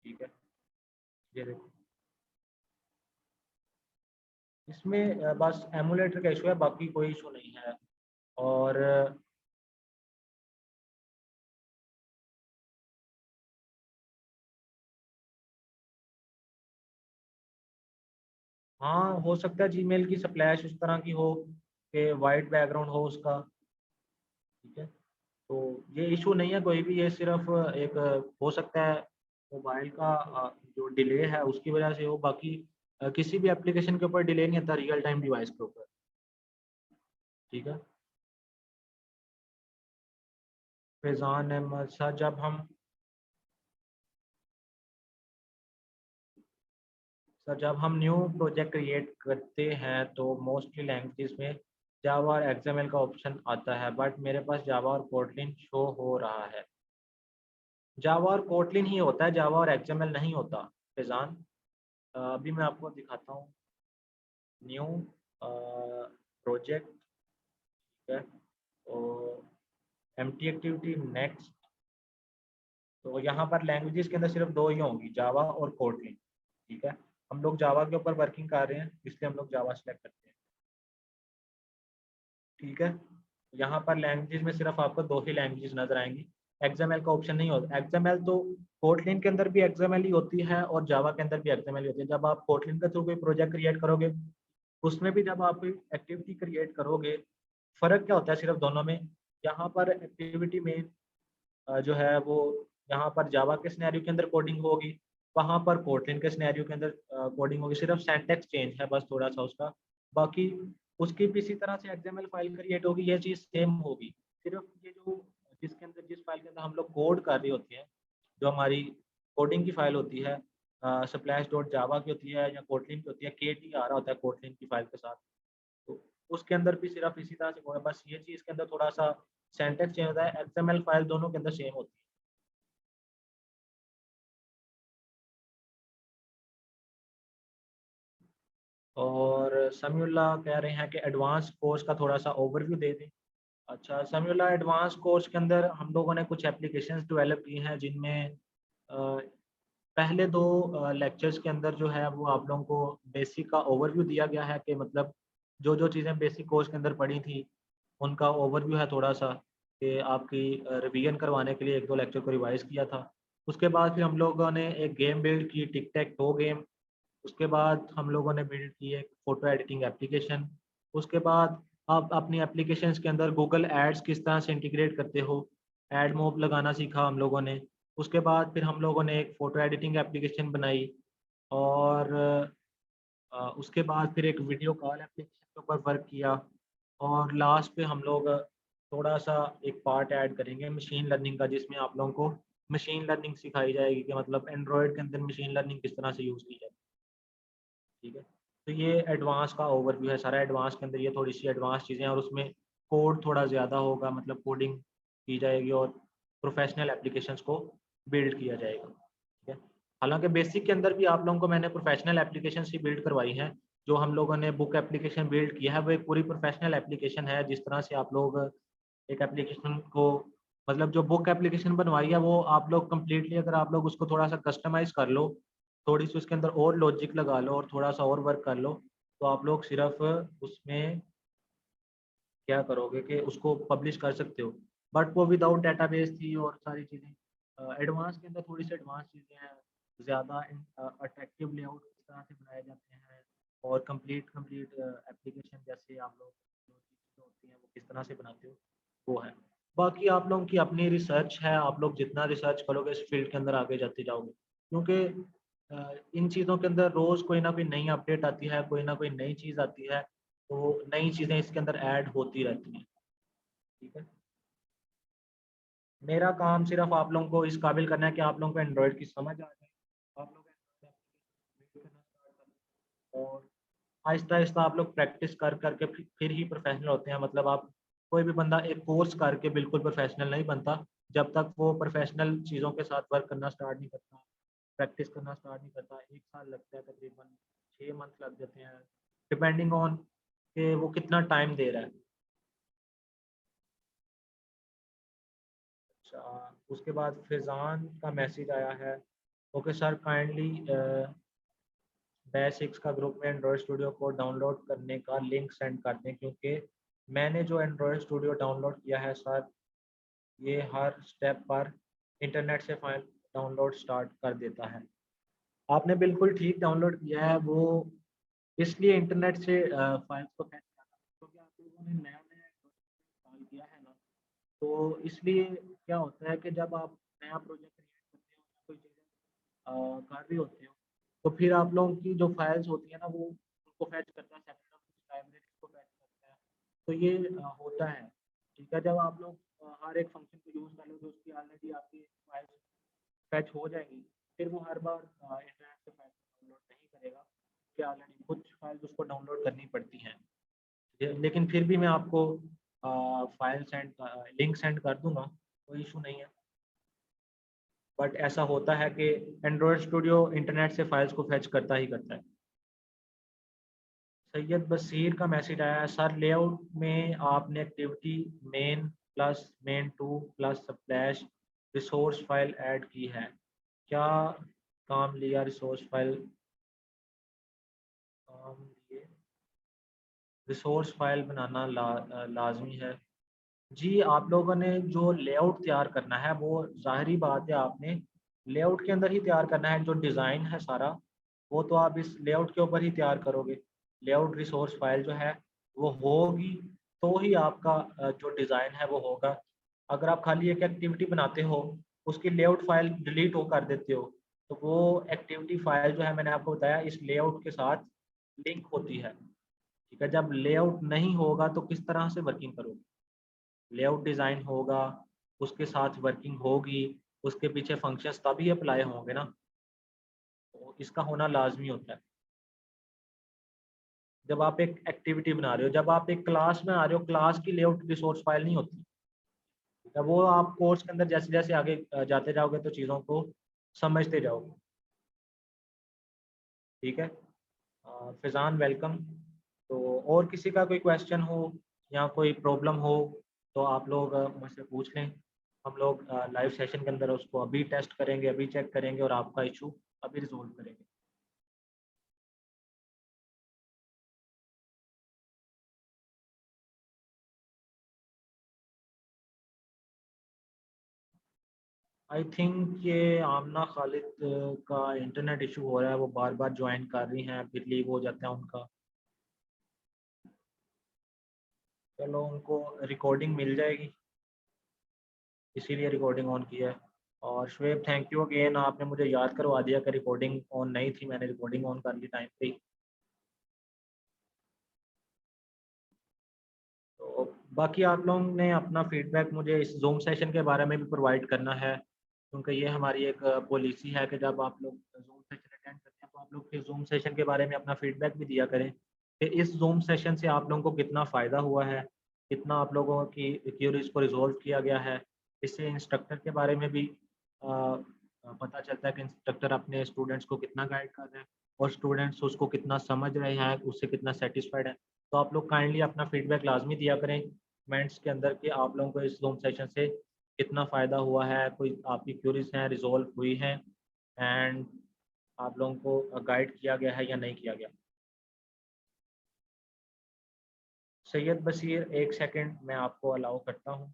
ठीक है। ये देखो इसमें बस एमुलेटर का इशू है, बाकी कोई इशू नहीं है। और हाँ हो सकता है जीमेल की स्प्लैश उस तरह की हो कि वाइट बैकग्राउंड हो उसका, ठीक है। तो ये इशू नहीं है कोई भी, ये सिर्फ एक हो सकता है मोबाइल का जो डिले है उसकी वजह से हो। बाकी किसी भी एप्लीकेशन के ऊपर डिले नहीं आता रियल टाइम डिवाइस के ऊपर, ठीक है। फैज़ान अहमद सर जब हम न्यू प्रोजेक्ट क्रिएट करते हैं तो मोस्टली लैंग्वेजेस में जावा और एक्सएमएल का ऑप्शन आता है, बट मेरे पास जावा और कोटलिन शो हो रहा है। जावा और कोटलिन ही होता है, जावा और एक्सएमएल नहीं होता फैज़ान। अभी मैं आपको दिखाता हूँ। न्यू प्रोजेक्ट, ठीक है। और एम्प्टी एक्टिविटी नेक्स्ट। तो यहाँ पर लैंग्वेजेस के अंदर सिर्फ दो ही होंगी, जावा और कोटलिन, ठीक है। हम लोग जावा के ऊपर वर्किंग कर रहे हैं इसलिए हम लोग जावा सेलेक्ट करते हैं, ठीक है। यहाँ पर लैंग्वेजेस में सिर्फ आपको दो ही लैंग्वेजेस नजर आएंगी। एक्सएमएल का ऑप्शन नहीं होता। एक्सएमएल तो कोटलिन के अंदर भी एक्सएमएल ही होती है और जावा के अंदर भी एक्सएमएल ही होती है। जब आप कोटलिन के थ्रू कोई प्रोजेक्ट क्रिएट करोगे उसमें भी जब आप कोई एक्टिविटी क्रिएट करोगे, फ़र्क क्या होता है सिर्फ दोनों में। यहाँ पर एक्टिविटी में जो है वो यहाँ पर जावा के सिनेरियो के अंदर कोडिंग होगी, वहाँ पर कोटलिन के सिनेरियो के अंदर कोडिंग होगी। सिर्फ सिंटैक्स चेंज है बस थोड़ा सा उसका। बाकी उसकी भी इसी तरह से एक्सएमएल फाइल क्रिएट होगी, ये चीज़ सेम होगी। सिर्फ ये जो जिसके अंदर जिस फाइल के अंदर हम लोग कोड कर रहे होते हैं, जो हमारी कोडिंग की फाइल होती है स्प्लैश डॉट जावा की होती है या कोटलिन की होती है, के टी आ रहा होता है कोटलिन की फाइल के साथ। तो उसके अंदर भी सिर्फ इसी तरह से होगा, बस ये चीज़ के अंदर थोड़ा सा सिंटैक्स चेंज होता है। एक्सएमएल फाइल दोनों के अंदर सेम होती है। और समीउल्लाह कह रहे हैं कि एडवांस कोर्स का थोड़ा सा ओवरव्यू दे दें। अच्छा समीउल्लाह, एडवांस कोर्स के अंदर हम लोगों ने कुछ एप्लीकेशंस डेवलप की हैं जिनमें पहले दो लेक्चर्स के अंदर जो है वो आप लोगों को बेसिक का ओवरव्यू दिया गया है कि मतलब जो जो चीज़ें बेसिक कोर्स के अंदर पढ़ी थी उनका ओवरव्यू है थोड़ा सा, कि आपकी रिवीजन करवाने के लिए एक दो लेक्चर को रिवाइज किया था। उसके बाद फिर हम लोगों ने एक गेम बिल्ड की, टिक टैक टो गेम। उसके बाद हम लोगों ने बिल्ड की एक फ़ोटो एडिटिंग एप्लीकेशन। उसके बाद आप अपनी एप्लीकेशंस के अंदर गूगल एड्स किस तरह से इंटीग्रेट करते हो, एड मोब लगाना सीखा हम लोगों ने। उसके बाद फिर हम लोगों ने एक फ़ोटो एडिटिंग एप्लीकेशन बनाई। और उसके बाद फिर एक वीडियो कॉल एप्लीकेशन के ऊपर वर्क किया। और लास्ट पे हम लोग थोड़ा सा एक पार्ट ऐड करेंगे मशीन लर्निंग का, जिसमें आप लोगों को मशीन लर्निंग सिखाई जाएगी कि मतलब एंड्रॉयड के अंदर मशीन लर्निंग किस तरह से यूज़ की जाए, ठीक है। तो ये एडवांस का ओवरव्यू है सारा। एडवांस के अंदर ये थोड़ी सी एडवांस चीज़ें हैं और उसमें कोड थोड़ा ज़्यादा होगा, मतलब कोडिंग की जाएगी और प्रोफेशनल एप्लीकेशंस को बिल्ड किया जाएगा, ठीक है। हालांकि बेसिक के अंदर भी आप लोगों को मैंने प्रोफेशनल एप्लीकेशंस ही बिल्ड करवाई हैं। जो हम लोगों ने बुक एप्लीकेशन बिल्ड किया है वो एक पूरी प्रोफेशनल एप्लीकेशन है। जिस तरह से आप लोग एक एप्लीकेशन को मतलब जो बुक एप्लीकेशन बनवाई है वो आप लोग कम्प्लीटली अगर आप लोग उसको थोड़ा सा कस्टमाइज़ कर लो, थोड़ी सी उसके अंदर और लॉजिक लगा लो और थोड़ा सा और वर्क कर लो, तो आप लोग सिर्फ उसमें क्या करोगे कि उसको पब्लिश कर सकते हो। बट वो विदाउट डेटाबेस थी और सारी चीज़ें एडवांस के अंदर थोड़ी सी एडवांस चीज़ें हैं। ज़्यादा अट्रैक्टिव लेआउट किस तरह से बनाए जाते हैं और कंप्लीट कंप्लीट एप्लीकेशन जैसे आप लोग जो चीज़ें होती हैं वो किस तरह से बनाते हो, वो है। बाकी आप लोगों की अपनी रिसर्च है, आप लोग जितना रिसर्च करोगे इस फील्ड के अंदर आगे जाते जाओगे, क्योंकि इन चीज़ों के अंदर रोज़ कोई ना कोई नई अपडेट आती है, कोई ना कोई नई चीज़ आती है, तो नई चीज़ें इसके अंदर ऐड होती रहती हैं। ठीक है, मेरा काम सिर्फ आप लोगों को इस काबिल करना है कि आप लोगों को एंड्रॉयड की समझ आ जाए, आप लोग Android application करना start करें, और आहिस्ता आहिस्ता आप लोग प्रैक्टिस कर करके फिर ही प्रोफेशनल होते हैं। मतलब आप कोई भी बंदा एक कोर्स करके बिल्कुल प्रोफेशनल नहीं बनता जब तक वो प्रोफेशनल चीज़ों के साथ वर्क करना स्टार्ट नहीं करता, प्रैक्टिस करना स्टार्ट नहीं करता। 1 साल लगता है तकरीबन, 6 मंथ लग जाते हैं, डिपेंडिंग ऑन कि वो कितना टाइम दे रहा है। अच्छा, उसके बाद फैज़ान का मैसेज आया है, ओके सर काइंडली बैच 6 का ग्रुप में एंड्रॉयड स्टूडियो को डाउनलोड करने का लिंक सेंड कर दें, क्योंकि मैंने जो एंड्रॉयड स्टूडियो डाउनलोड किया है सर, ये हर स्टेप पर इंटरनेट से फाइल डाउनलोड स्टार्ट कर देता है। आपने बिल्कुल ठीक डाउनलोड किया है, वो इसलिए इंटरनेट से फाइल्स को फैच किया था क्योंकि आप लोगों ने नया नया इंस्टॉल किया है ना, तो इसलिए क्या होता है कि जब आप नया प्रोजेक्ट क्रिएट करते हो, कोई चीज़ें कर रहे होते हो, तो फिर आप लोगों की जो फाइल्स होती है ना, वो उनको फैच करता है, सेपरेट लाइब्रेरी को फैच करता है। तो ये होता है। ठीक है, जब आप लोग हर एक फंक्शन को यूज़ कर लोगे, उसकी ऑलरेडी आपकी फाइल्स फैच हो जाएगी, फिर वो हर बार इंटरनेट से फाइल डाउनलोड नहीं करेगा, कि ऑलरेडी कुछ फाइल्स उसको डाउनलोड करनी पड़ती हैं। लेकिन फिर भी मैं आपको फाइल सेंड लिंक सेंड कर दूंगा, कोई इशू नहीं है। बट ऐसा होता है कि एंड्रॉयड स्टूडियो इंटरनेट से फाइल्स को फैच करता ही करता है। सैयद बसीर का मैसेज आया है, सर लेआउट में आपने activity main plus main two plus splash resource file add की है, क्या काम लिया रिसोर्स फाइल काम लिए रिसोर्स फाइल बनाना लाजमी है। जी, आप लोगों ने जो लेआउट तैयार करना है वो ज़ाहिरी बात है, आपने लेआउट के अंदर ही तैयार करना है। जो डिज़ाइन है सारा, वो तो आप इस लेआउट के ऊपर ही तैयार करोगे। लेआउट रिसोर्स फाइल जो है वो होगी, तो ही आपका जो डिज़ाइन है वो होगा। अगर आप खाली एक एक्टिविटी बनाते हो, उसकी लेआउट फाइल डिलीट हो कर देते हो, तो वो एक्टिविटी फाइल जो है, मैंने आपको बताया, इस लेआउट के साथ लिंक होती है। ठीक है, जब लेआउट नहीं होगा तो किस तरह से वर्किंग करोगे? लेआउट डिज़ाइन होगा, उसके साथ वर्किंग होगी, उसके पीछे फंक्शंस तभी अप्लाई होंगे ना, तो इसका होना लाज़मी होता है। जब आप एक एक्टिविटी बना रहे हो, जब आप एक क्लास में आ रहे हो, क्लास की लेआउट रिसोर्स फाइल नहीं होती। जब वो आप कोर्स के अंदर जैसे-जैसे आगे जाते जाओगे तो चीज़ों को समझते जाओगे। ठीक है? फ़ैज़ान वेलकम। तो और किसी का कोई क्वेश्चन हो या कोई प्रॉब्लम हो, तो आप लोग मुझसे पूछ लें। हम लोग लाइव सेशन के अंदर उसको अभी टेस्ट करेंगे, अभी चेक करेंगे और आपका इशू अभी रिज़ॉल्व करेंगे। आई थिंक ये आमना खालिद का इंटरनेट इशू हो रहा है, वो बार-बार जॉइन कर रही हैं, फिर लीव हो जाता है उनका। चलो, उनको रिकॉर्डिंग मिल जाएगी, इसीलिए रिकॉर्डिंग ऑन किया है। और शुएब, थैंक यू अगेन, आपने मुझे याद करवा दिया कि रिकॉर्डिंग ऑन नहीं थी, मैंने रिकॉर्डिंग ऑन कर ली टाइम पे ही। तो बाकी आप लोगों ने अपना फीडबैक मुझे इस ज़ूम सेशन के बारे में भी प्रोवाइड करना है, क्योंकि ये हमारी एक पॉलिसी है कि जब आप लोग ज़ूम सेशन अटेंड करते हैं, तो आप लोग फिर ज़ूम सेशन के बारे में अपना फीडबैक भी दिया करें कि इस ज़ूम सेशन से आप लोगों को कितना फ़ायदा हुआ है, कितना आप लोगों की क्यूरीज को रिजॉल्व किया गया है। इससे इंस्ट्रक्टर के बारे में भी पता चलता है कि इंस्ट्रक्टर अपने स्टूडेंट्स को कितना गाइड कर रहे हैं और स्टूडेंट्स उसको कितना समझ रहे हैं, उससे कितना सेटिस्फाइड है। तो आप लोग काइंडली अपना फीडबैक लाजमी दिया करें कमेंट्स के अंदर कि आप लोगों को इस ज़ूम सेशन से कितना फ़ायदा हुआ है, कोई आपकी क्यूरीज हैं रिजॉल्व हुई हैं, एंड आप लोगों को गाइड किया गया है या नहीं किया गया। सैयद बशीर, एक सेकंड मैं आपको अलाउ करता हूँ।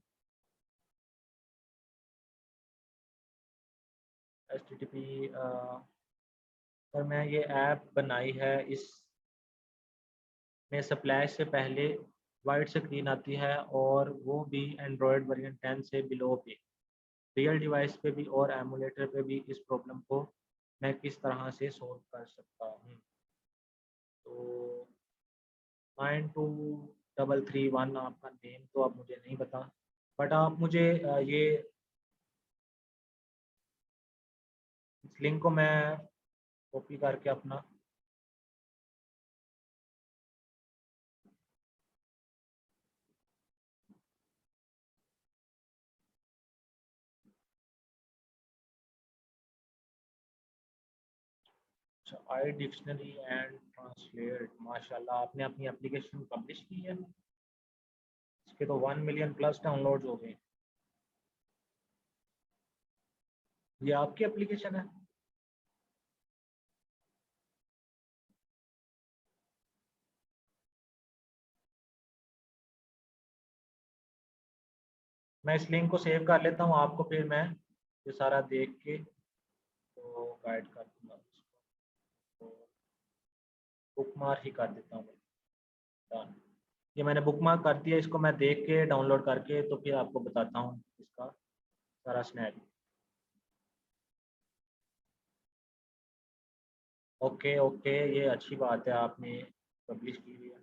HTTP पर मैं ये ऐप बनाई है, इसमें सप्लाई से पहले वाइट स्क्रीन आती है और वो भी एंड्रॉयड वर्जन 10 से बिलो पे। रियल डिवाइस पे भी और एमुलेटर पे भी इस प्रॉब्लम को मैं किस तरह से सोल्व कर सकता हूँ। तो 9233 1 आपका नेम तो अब मुझे नहीं पता, बट आप मुझे ये इस लिंक को मैं कॉपी करके अपना आई डिक्शनरी एंड ट्रांसलेट, माशाल्लाह आपने अपनी एप्लीकेशन पब्लिश की है। इसके तो 1 मिलियन प्लस डाउनलोड्स हो गए। ये आपकी एप्लीकेशन है? मैं इस लिंक को सेव कर लेता हूँ आपको, फिर मैं ये सारा देख के तो गाइड कर दूंगा इसको। तो बुक मार्क ही कर देता हूँ मैं। Done। ये मैंने बुक मार्क कर दिया, इसको मैं देख के डाउनलोड करके तो फिर आपको बताता हूँ इसका सारा स्नैप। ओके ओके, ये अच्छी बात है आपने पब्लिश की हुई है।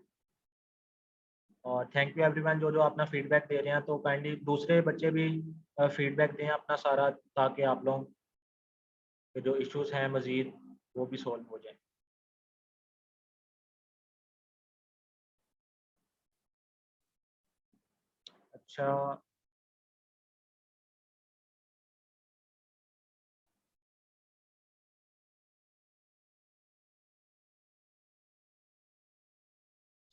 और थैंक यू एवरीवन जो जो अपना फीडबैक दे रहे हैं, तो काइंडली दूसरे बच्चे भी फीडबैक दें अपना सारा, ताकि आप लोगों के जो इश्यूज हैं मज़ीद वो भी सॉल्व हो जाए। अच्छा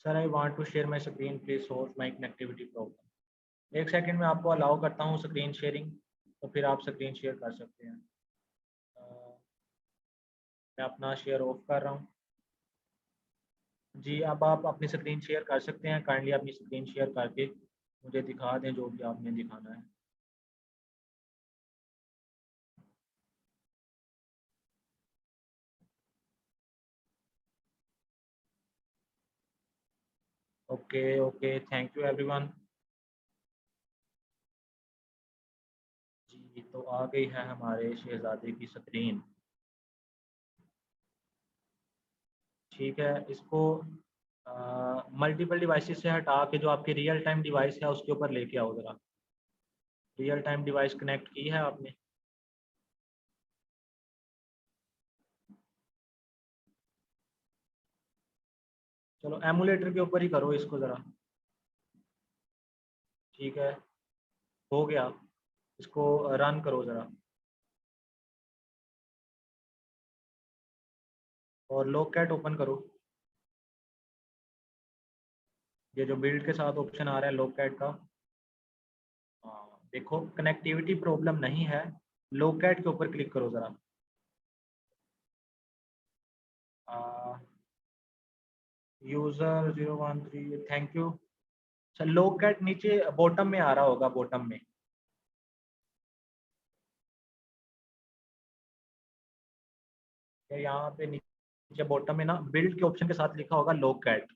sir, I want to share my screen, please solve my connectivity problem. एक सेकंड में आपको अलाउ करता हूँ स्क्रीन शेयरिंग, तो फिर आप स्क्रीन शेयर कर सकते हैं। अ, मैं अपना शेयर ऑफ कर रहा हूँ। जी, अब आप अपनी स्क्रीन शेयर कर सकते हैं। काइंडली अपनी स्क्रीन शेयर करके मुझे दिखा दें जो भी आपने दिखाना है। Okay okay, thank you everyone. जी, तो आ गई है हमारे शहजादे की स्क्रीन। ठीक है, इसको मल्टीपल डिवाइसेस से हटा के जो आपकी रियल टाइम डिवाइस है उसके ऊपर लेके आओ ज़रा। रियल टाइम डिवाइस कनेक्ट की है आपने? चलो एमुलेटर के ऊपर ही करो इसको ज़रा। ठीक है, हो गया। इसको रन करो ज़रा और लॉक कैट ओपन करो। ये जो बिल्ड के साथ ऑप्शन आ रहा है लॉक कैट का, देखो कनेक्टिविटी प्रॉब्लम नहीं है। लॉक कैट के ऊपर क्लिक करो ज़रा। User 013, thank you. अच्छा, लॉक कैट नीचे बॉटम में आ रहा होगा, बॉटम में। या यहाँ पे नीचे बॉटम में ना बिल्ड के ऑप्शन के साथ लिखा होगा लॉक कैट।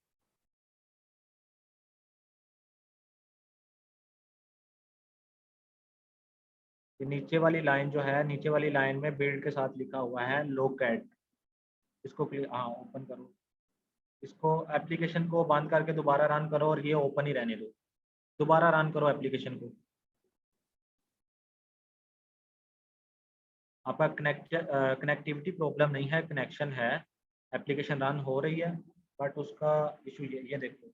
ये नीचे वाली लाइन जो है, नीचे वाली लाइन में बिल्ड के साथ लिखा हुआ है लॉक कैट। इसको क्लिक, हाँ ओपन करो। इसको एप्लीकेशन को बंद करके दोबारा रन करो और ये ओपन ही रहने दो। दोबारा रन करो एप्लीकेशन को। आपका कनेक्टिविटी प्रॉब्लम नहीं है, कनेक्शन है। एप्लीकेशन रन हो रही है, बट उसका इशू ये देखो।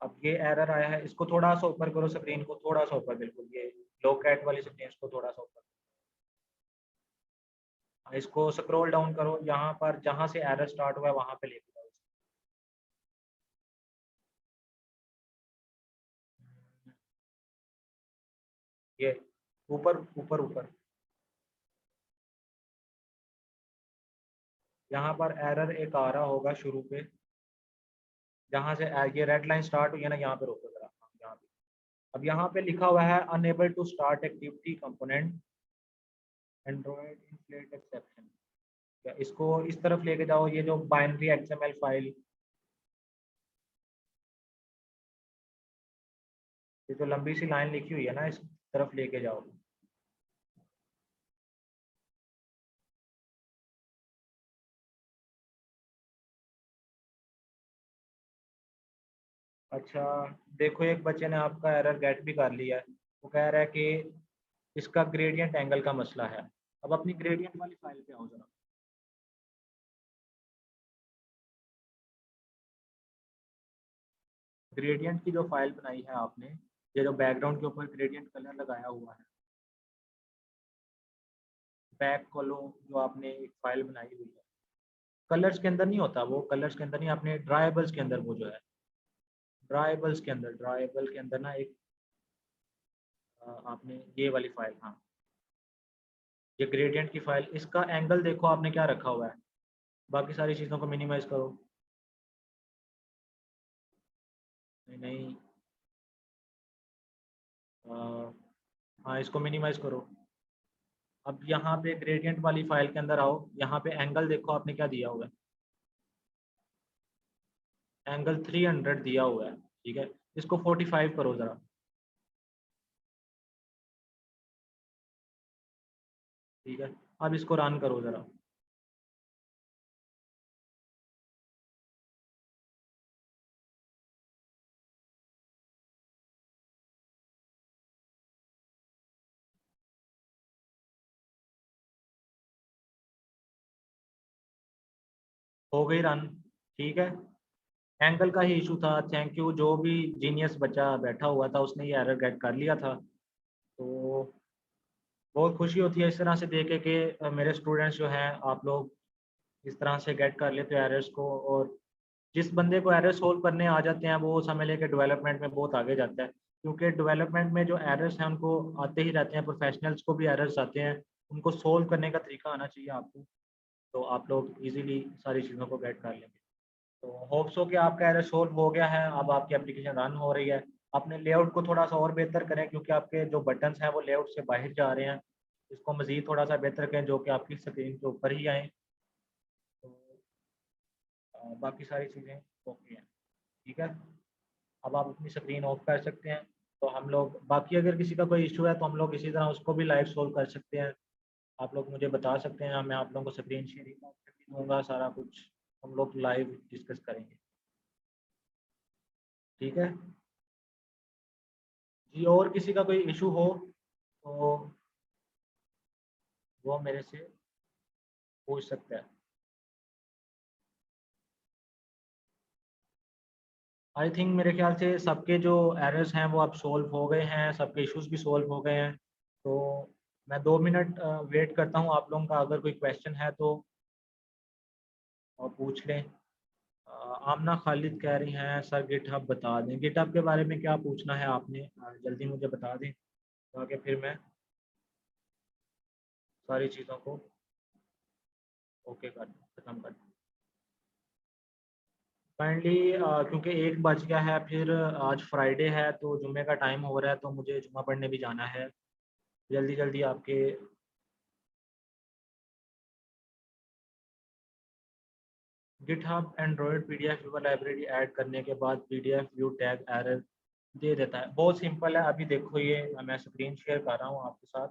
अब ये एरर आया है, इसको थोड़ा सा ऊपर करो, स्क्रीन को थोड़ा सा ऊपर, बिल्कुल ये लो कैट वाली स्क्रीन को थोड़ा सा ऊपर। इसको स्क्रॉल डाउन करो, यहाँ पर जहाँ से एरर स्टार्ट हुआ है वहाँ पे लेके जाओ। ये ऊपर ऊपर ऊपर, यहाँ पर एरर एक आ रहा होगा शुरू पे, जहाँ से ये रेड लाइन स्टार्ट हुई है ना, यहाँ पे रोको जरा। हाँ, यहाँ पे अब यहाँ पे लिखा हुआ है unable to start activity component Android inflate exception. या इसको इस तरफ लेके जाओ, ये जो बाइनरी एक्सएमएल फाइल। ये जो लंबी सी लाइन लिखी हुई है ना, इस तरफ लेके जाओ। अच्छा, देखो एक बच्चे ने आपका एरर गेट भी कर लिया है। वो कह रहा है कि इसका ग्रेडियंट एंगल का मसला है। अब अपनी ग्रेडियंट वाली फाइल पे आओ जरा। ग्रेडियंट की जो फाइल बनाई है आपने, ये जो बैकग्राउंड के ऊपर ग्रेडियंट कलर लगाया हुआ है, बैक कॉलो जो आपने एक फाइल बनाई हुई है, कलर्स के अंदर नहीं होता वो, कलर्स के अंदर नहीं, आपने ड्राइबल्स के अंदर वो जो है, ड्राइबल के अंदर ना एक आपने ये वाली फाइल, हाँ, ये ग्रेडियंट की फाइल, इसका एंगल देखो आपने क्या रखा हुआ है। बाकी सारी चीज़ों को मिनिमाइज करो। नहीं नहीं, अ, हाँ इसको मिनिमाइज करो। अब यहाँ पे ग्रेडियंट वाली फाइल के अंदर आओ, यहाँ पे एंगल देखो आपने क्या दिया हुआ है, एंगल 300 दिया हुआ है, ठीक है। इसको 45 करो ज़रा। ठीक है, अब इसको रन करो ज़रा। हो गई रन, ठीक है। एंगल का ही इशू था, थैंक यू, जो भी जीनियस बच्चा बैठा हुआ था उसने ये एरर गेट कर लिया था। तो बहुत खुशी होती है इस तरह से देख के कि मेरे स्टूडेंट्स जो हैं, आप लोग इस तरह से गेट कर लेते हो एरर्स को। और जिस बंदे को एरर सोल्व करने आ जाते हैं वो समझ लेके डेवलपमेंट में बहुत आगे जाता है, क्योंकि डेवलपमेंट में जो एरर्स हैं उनको आते ही रहते हैं, प्रोफेशनल्स को भी एरर्स आते हैं, उनको सोल्व करने का तरीका आना चाहिए आपको। तो आप लोग इजीली सारी चीज़ों को गेट कर लेंगे। तो होप्स हो कि आपका एरर सोल्व हो गया है, अब आपकी एप्लीकेशन रन हो रही है। अपने लेआउट को थोड़ा सा और बेहतर करें, क्योंकि आपके जो बटन्स हैं वो लेआउट से बाहर जा रहे हैं। इसको मज़ीद थोड़ा सा बेहतर करें जो कि आपकी स्क्रीन के ऊपर ही आए। तो बाकी सारी चीज़ें ओके हैं, ठीक है। अब आप अपनी स्क्रीन ऑफ कर सकते हैं। तो हम लोग बाकी अगर किसी का कोई इशू है तो हम लोग इसी तरह उसको भी लाइव सोल्व कर सकते हैं। आप लोग मुझे बता सकते हैं, मैं आप लोगों को स्क्रीन शेयरिंग दूंगा, सारा कुछ हम लोग लाइव डिस्कस करेंगे, ठीक है जी। और किसी का कोई इशू हो तो वो मेरे से पूछ सकता है। आई थिंक मेरे ख्याल से सबके जो एरर्स हैं वो अब सोल्व हो गए हैं, सबके इश्यूज भी सोल्व हो गए हैं। तो मैं 2 मिनट वेट करता हूँ, आप लोगों का अगर कोई क्वेश्चन है तो पूछ लें। आमना खालिद कह रही हैं सर गिटहब बता दें, गिटहब के बारे में क्या पूछना है आपने, जल्दी मुझे बता दें ताकि फिर मैं सारी चीज़ों को ओके कर दूँ, ख़त्म कर दूँ। काइंडली क्योंकि 1 बज गया है, फिर आज फ्राइडे है तो जुम्मे का टाइम हो रहा है, तो मुझे जुम्मा पढ़ने भी जाना है। जल्दी जल्दी आपके GitHub Android PDF viewer library add करने के बाद पीडीएफ व्यू टैग एरर दे देता है। बहुत सिंपल है, अभी देखो ये मैं स्क्रीन शेयर कर रहा हूँ आपके साथ।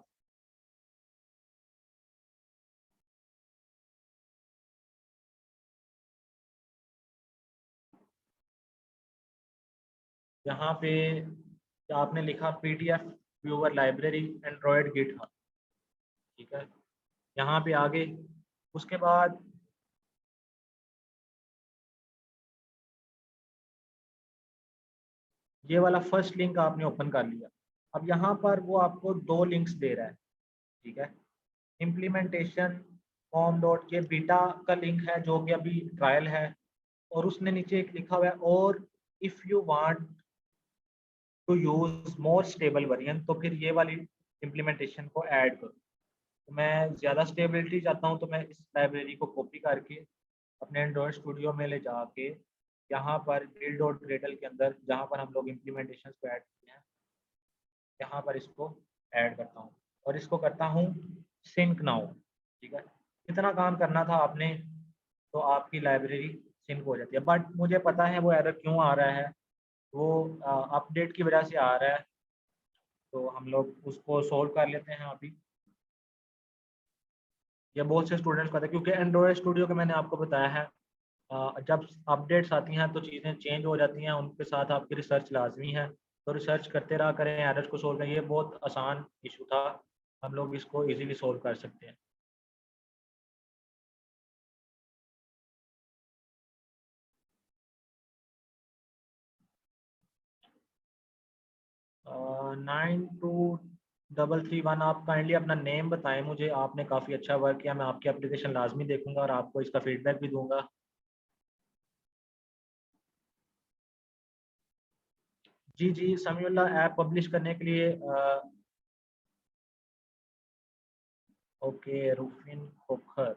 यहाँ पे आपने लिखा PDF viewer library Android GitHub, ठीक है, यहाँ पे आगे। उसके बाद ये वाला फर्स्ट लिंक आपने ओपन कर लिया। अब यहाँ पर वो आपको 2 लिंक्स दे रहा है, ठीक है। इम्प्लीमेंटेशन फॉर्म डॉट, ये बीटा का लिंक है जो कि अभी ट्रायल है, और उसने नीचे एक लिखा हुआ है, और if you want to use more stable variant, तो फिर ये वाली इम्प्लीमेंटेशन को ऐड करो। तो मैं ज़्यादा स्टेबिलिटी चाहता हूँ, तो मैं इस लाइब्रेरी को कॉपी करके अपने एंड्रॉयड स्टूडियो में ले जाके यहाँ पर बिल्ड डॉट ग्रेडल के अंदर जहाँ पर हम लोग इम्प्लीमेंटेशन को ऐड करते हैं, यहाँ पर इसको ऐड करता हूँ और इसको करता हूँ सिंक नाउ, ठीक है। इतना काम करना था आपने, तो आपकी लाइब्रेरी सिंक हो जाती है। बट मुझे पता है वो एरर क्यों आ रहा है, वो अपडेट की वजह से आ रहा है। तो हम लोग उसको सोल्व कर लेते हैं अभी। ये बहुत से स्टूडेंट्स कहते हैं क्योंकि एंड्रॉयड स्टूडियो का मैंने आपको बताया है जब अपडेट्स आती हैं तो चीज़ें चेंज हो जाती हैं, उनके साथ आपकी रिसर्च लाजमी है। तो रिसर्च करते रहा करें, एरर्स को सोल्व करें। ये बहुत आसान इशू था, हम लोग इसको इजीली सोल्व कर सकते हैं। 923331। आप काइंडली अपना नेम बताएं मुझे। आपने काफ़ी अच्छा वर्क किया, मैं आपकी एप्लीकेशन लाजमी देखूंगा और आपको इसका फीडबैक भी दूंगा। जी जी, समीउल्लाह ऐप पब्लिश करने के लिए ओके, रूफिन खोखर,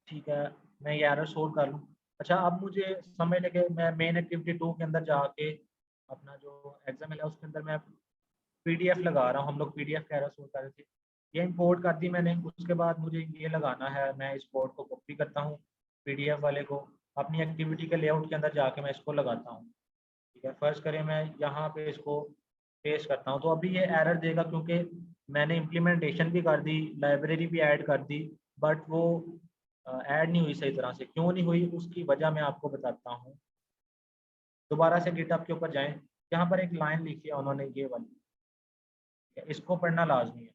ठीक है, मैं ये एरर सोल्व कर लूँ। अच्छा, अब मुझे समझ लगे, मैं मेन एक्टिविटी 2 के अंदर जाके अपना जो एग्जाम है उसके अंदर मैं पीडीएफ लगा रहा हूँ। हम लोग पीडीएफ का एरर सोल्व कर रहे थे, ये इंपोर्ट कर दी मैंने। उसके बाद मुझे ये लगाना है, मैं इस कोड को कॉपी करता हूँ पीडीएफ वाले को, अपनी एक्टिविटी के लेआउट के अंदर जाके मैं इसको लगाता हूँ। ठीक है, फर्स्ट करें, मैं यहाँ पे इसको पेस्ट करता हूँ। तो अभी ये एरर देगा क्योंकि मैंने इम्प्लीमेंटेशन भी कर दी, लाइब्रेरी भी ऐड कर दी, बट वो ऐड नहीं हुई सही तरह से। क्यों नहीं हुई, उसकी वजह मैं आपको बताता हूँ। दोबारा से गिटहब के ऊपर जाएं, यहाँ पर एक लाइन लिखी है उन्होंने, ये वाली, इसको पढ़ना लाजमी है।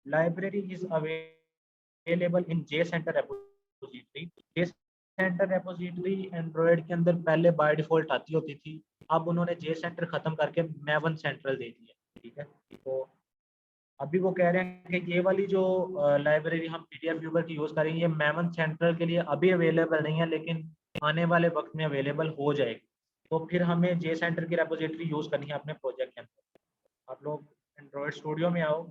Library is available in J centre repository. J centre repository Android के अंदर पहले बाय डिफॉल्ट आती होती थी, अब उन्होंने जे सेंटर खत्म करके मैवन सेंट्रल दे दिया। ठीक है, तो अभी वो कह रहे हैं कि ये वाली जो लाइब्रेरी हम पीडीएफ व्यूअर की यूज़ करेंगे, ये मैवन सेंट्रल के लिए अभी अवेलेबल नहीं है, लेकिन आने वाले वक्त में अवेलेबल हो जाएगी। तो फिर हमें जे सेंटर की रेपोजिटरी यूज़ करनी है अपने प्रोजेक्ट के अंदर। आप लोग एंड्रॉयड स्टूडियो में आओ,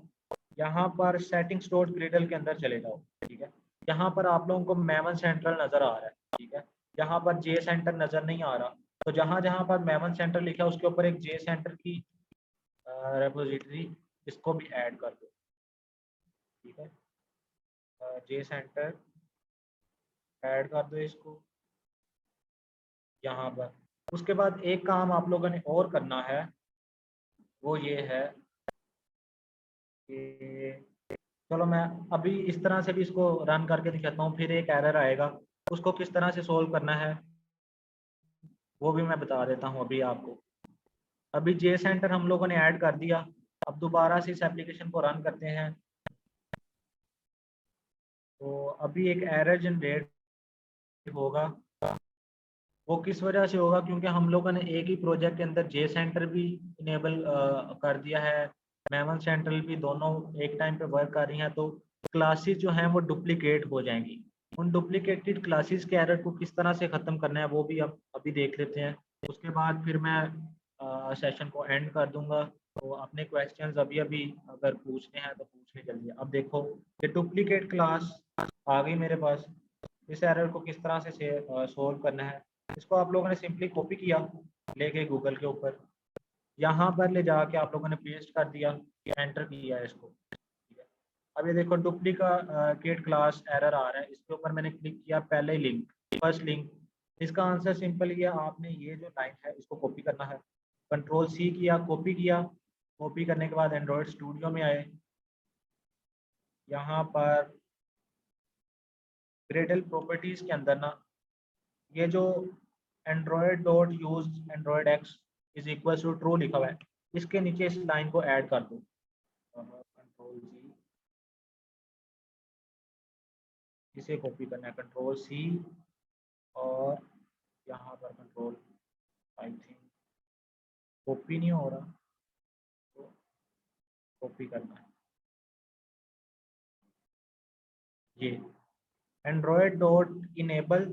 यहाँ पर सेटिंग्स डॉट ग्रेडल के अंदर चले जाओ। ठीक है, यहाँ पर आप लोगों को मैवन सेंट्रल नज़र आ रहा है। ठीक है, यहाँ पर जे सेंटर नज़र नहीं आ रहा, तो जहाँ जहाँ पर मैवन सेंटर लिखा है उसके ऊपर एक जे सेंटर की रेपोजिटरी, इसको भी ऐड कर दो। ठीक है, जे सेंटर ऐड कर दो इसको यहाँ पर। उसके बाद एक काम आप लोगों ने और करना है, वो ये है कि चलो मैं अभी इस तरह से भी इसको रन करके दिखाता हूँ, फिर एक एरर आएगा, उसको किस तरह से सोल्व करना है वो भी मैं बता देता हूँ अभी आपको। अभी जे सेंटर हम लोगों ने ऐड कर दिया, अब दोबारा से इस एप्लीकेशन को रन करते हैं। तो अभी एक एरर जनरेट होगा, वो किस वजह से होगा, क्योंकि हम लोगों ने एक ही प्रोजेक्ट के अंदर जे सेंटर भी इनेबल कर दिया है, मैवन सेंट्रल भी, दोनों एक टाइम पे वर्क कर रही हैं। तो क्लासेस जो हैं वो डुप्लीकेट हो जाएंगी। उन डुप्लीकेटेड क्लासेस के एरर को किस तरह से ख़त्म करना है वो भी अब अभी देख लेते हैं। उसके बाद फिर मैं सेशन को एंड कर दूंगा। तो अपने क्वेश्चंस अभी अभी अगर पूछने हैं तो पूछने जल्दी। अब देखो, ये डुप्लीकेट क्लास आ गई मेरे पास। इस एरर को किस तरह से सोल्व करना है, इसको आप लोगों ने सिंपली कॉपी किया लेके गूगल के ऊपर, यहाँ पर ले जाके आप लोगों ने पेस्ट कर दिया, एंटर किया है इसको। ठीक है, अब ये देखो डुप्लीकेट क्लास एरर आ रहा है, इसके ऊपर मैंने क्लिक किया, पहले लिंक, फर्स्ट लिंक। इसका आंसर सिंपल ही है, आपने ये जो लाइन है इसको कॉपी करना है। कंट्रोल सी किया, कॉपी किया। कॉपी करने के बाद एंड्रॉयड स्टूडियो में आए, यहाँ पर ग्रेडल प्रॉपर्टीज के अंदर ना, ये जो Android dot use Android X is equal to true लिखा हुआ है, इसके नीचे इस लाइन को ऐड कर दो। कंट्रोल जी, इसे कॉपी करना है, कंट्रोल सी, और यहाँ पर कंट्रोल, आई थिंक कॉपी नहीं हो रहा, तो कॉपी करना है ये, android dot enable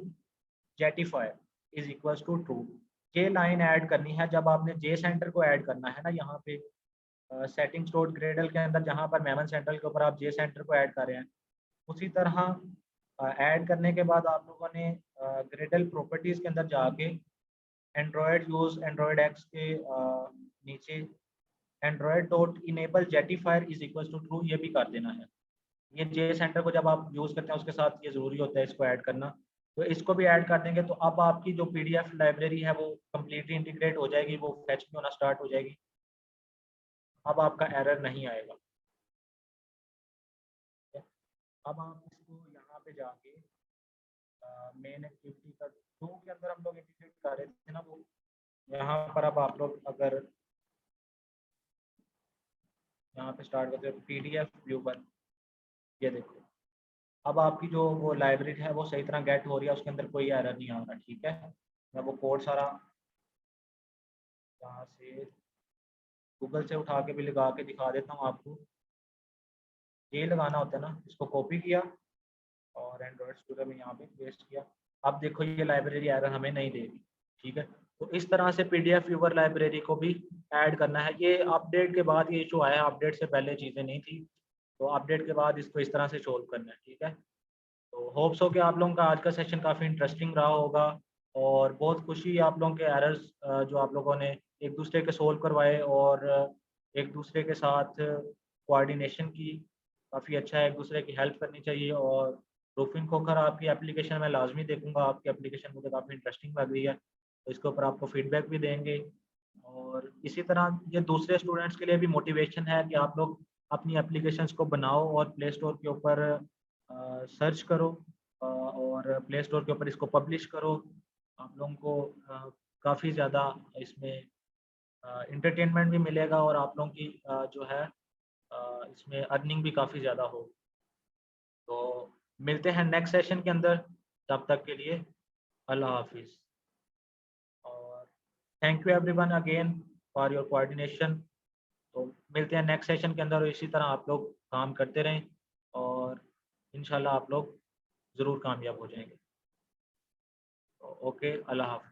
jetifier is equal to true. ये लाइन ऐड करनी है जब आपने जे सेंटर को ऐड करना है ना, यहाँ पे सेटिंग्स डॉट ग्रेडल के अंदर जहाँ पर मेमन सेंटर के ऊपर आप जे सेंटर को ऐड कर रहे हैं, उसी तरह ऐड करने के बाद आप लोगों ने ग्रेडल प्रॉपर्टीज के अंदर जाके एंड्रॉयड यूज एंड्रॉयड एक्स के नीचे android dot enable jetifier is equal to true ये भी कर देना है। ये जे सेंटर को जब आप यूज़ करते हैं उसके साथ ये ज़रूरी होता है इसको ऐड करना। तो इसको भी ऐड कर देंगे तो अब आपकी जो पीडीएफ लाइब्रेरी है वो कम्प्लीटली इंटीग्रेट हो जाएगी, वो फैच भी होना स्टार्ट हो जाएगी। अब आपका एरर नहीं आएगा। अब आप इसको यहाँ पे जाके मेन एक्टिविटी का दो के अंदर हम लोग इंटीग्रेट कर रहे थे ना, वो यहाँ पर अब आप लोग अगर यहाँ पे स्टार्ट करते हो PDF व्यूवर, ये देखो अब आपकी जो वो लाइब्रेरी है वो सही तरह गेट हो रही है, उसके अंदर कोई एरर नहीं आ रहा। ठीक है, मैं वो कोड सारा यहाँ से गूगल से उठा के भी लगा के दिखा देता हूँ आपको। ये लगाना होता है ना, इसको कॉपी किया और एंड्रॉयड स्टूडियो में यहाँ पे पेस्ट किया। अब देखो ये लाइब्रेरी एरर हमें नहीं देगी। ठीक है, तो इस तरह से PDF व्यूवर लाइब्रेरी को भी ऐड करना है। ये अपडेट के बाद ये इशू आया है, अपडेट से पहले चीज़ें नहीं थी, तो अपडेट के बाद इसको इस तरह से सोल्व करना है। ठीक है, तो होप्स हो कि आप लोगों का आज का सेशन काफ़ी इंटरेस्टिंग रहा होगा और बहुत खुशी आप लोगों के एरर्स जो आप लोगों ने एक दूसरे के सोल्व करवाए और एक दूसरे के साथ कोऑर्डिनेशन की। काफ़ी अच्छा है, एक दूसरे की हेल्प करनी चाहिए। और रूफिंग खोखर आपकी एप्लीकेशन मैं लाजमी देखूंगा, आपकी एप्लीकेशन मुझे काफ़ी इंटरेस्टिंग लग रही है, तो इसके ऊपर आपको फीडबैक भी देंगे। और इसी तरह ये दूसरे स्टूडेंट्स के लिए भी मोटिवेशन है कि आप लोग अपनी एप्लीकेशंस को बनाओ और प्ले स्टोर के ऊपर सर्च करो और प्ले स्टोर के ऊपर इसको पब्लिश करो। आप लोगों को काफ़ी ज़्यादा इसमें इंटरटेनमेंट भी मिलेगा और आप लोगों की जो है इसमें अर्निंग भी काफ़ी ज़्यादा हो। तो मिलते हैं नेक्स्ट सेशन के अंदर, तब तक के लिए अल्लाह हाफिज़। और thank you everyone again for your coordination. तो मिलते हैं नेक्स्ट सेशन के अंदर और इसी तरह आप लोग काम करते रहें और इंशाल्लाह आप लोग ज़रूर कामयाब हो जाएंगे। ओके, अल्लाह हाफ़िज़।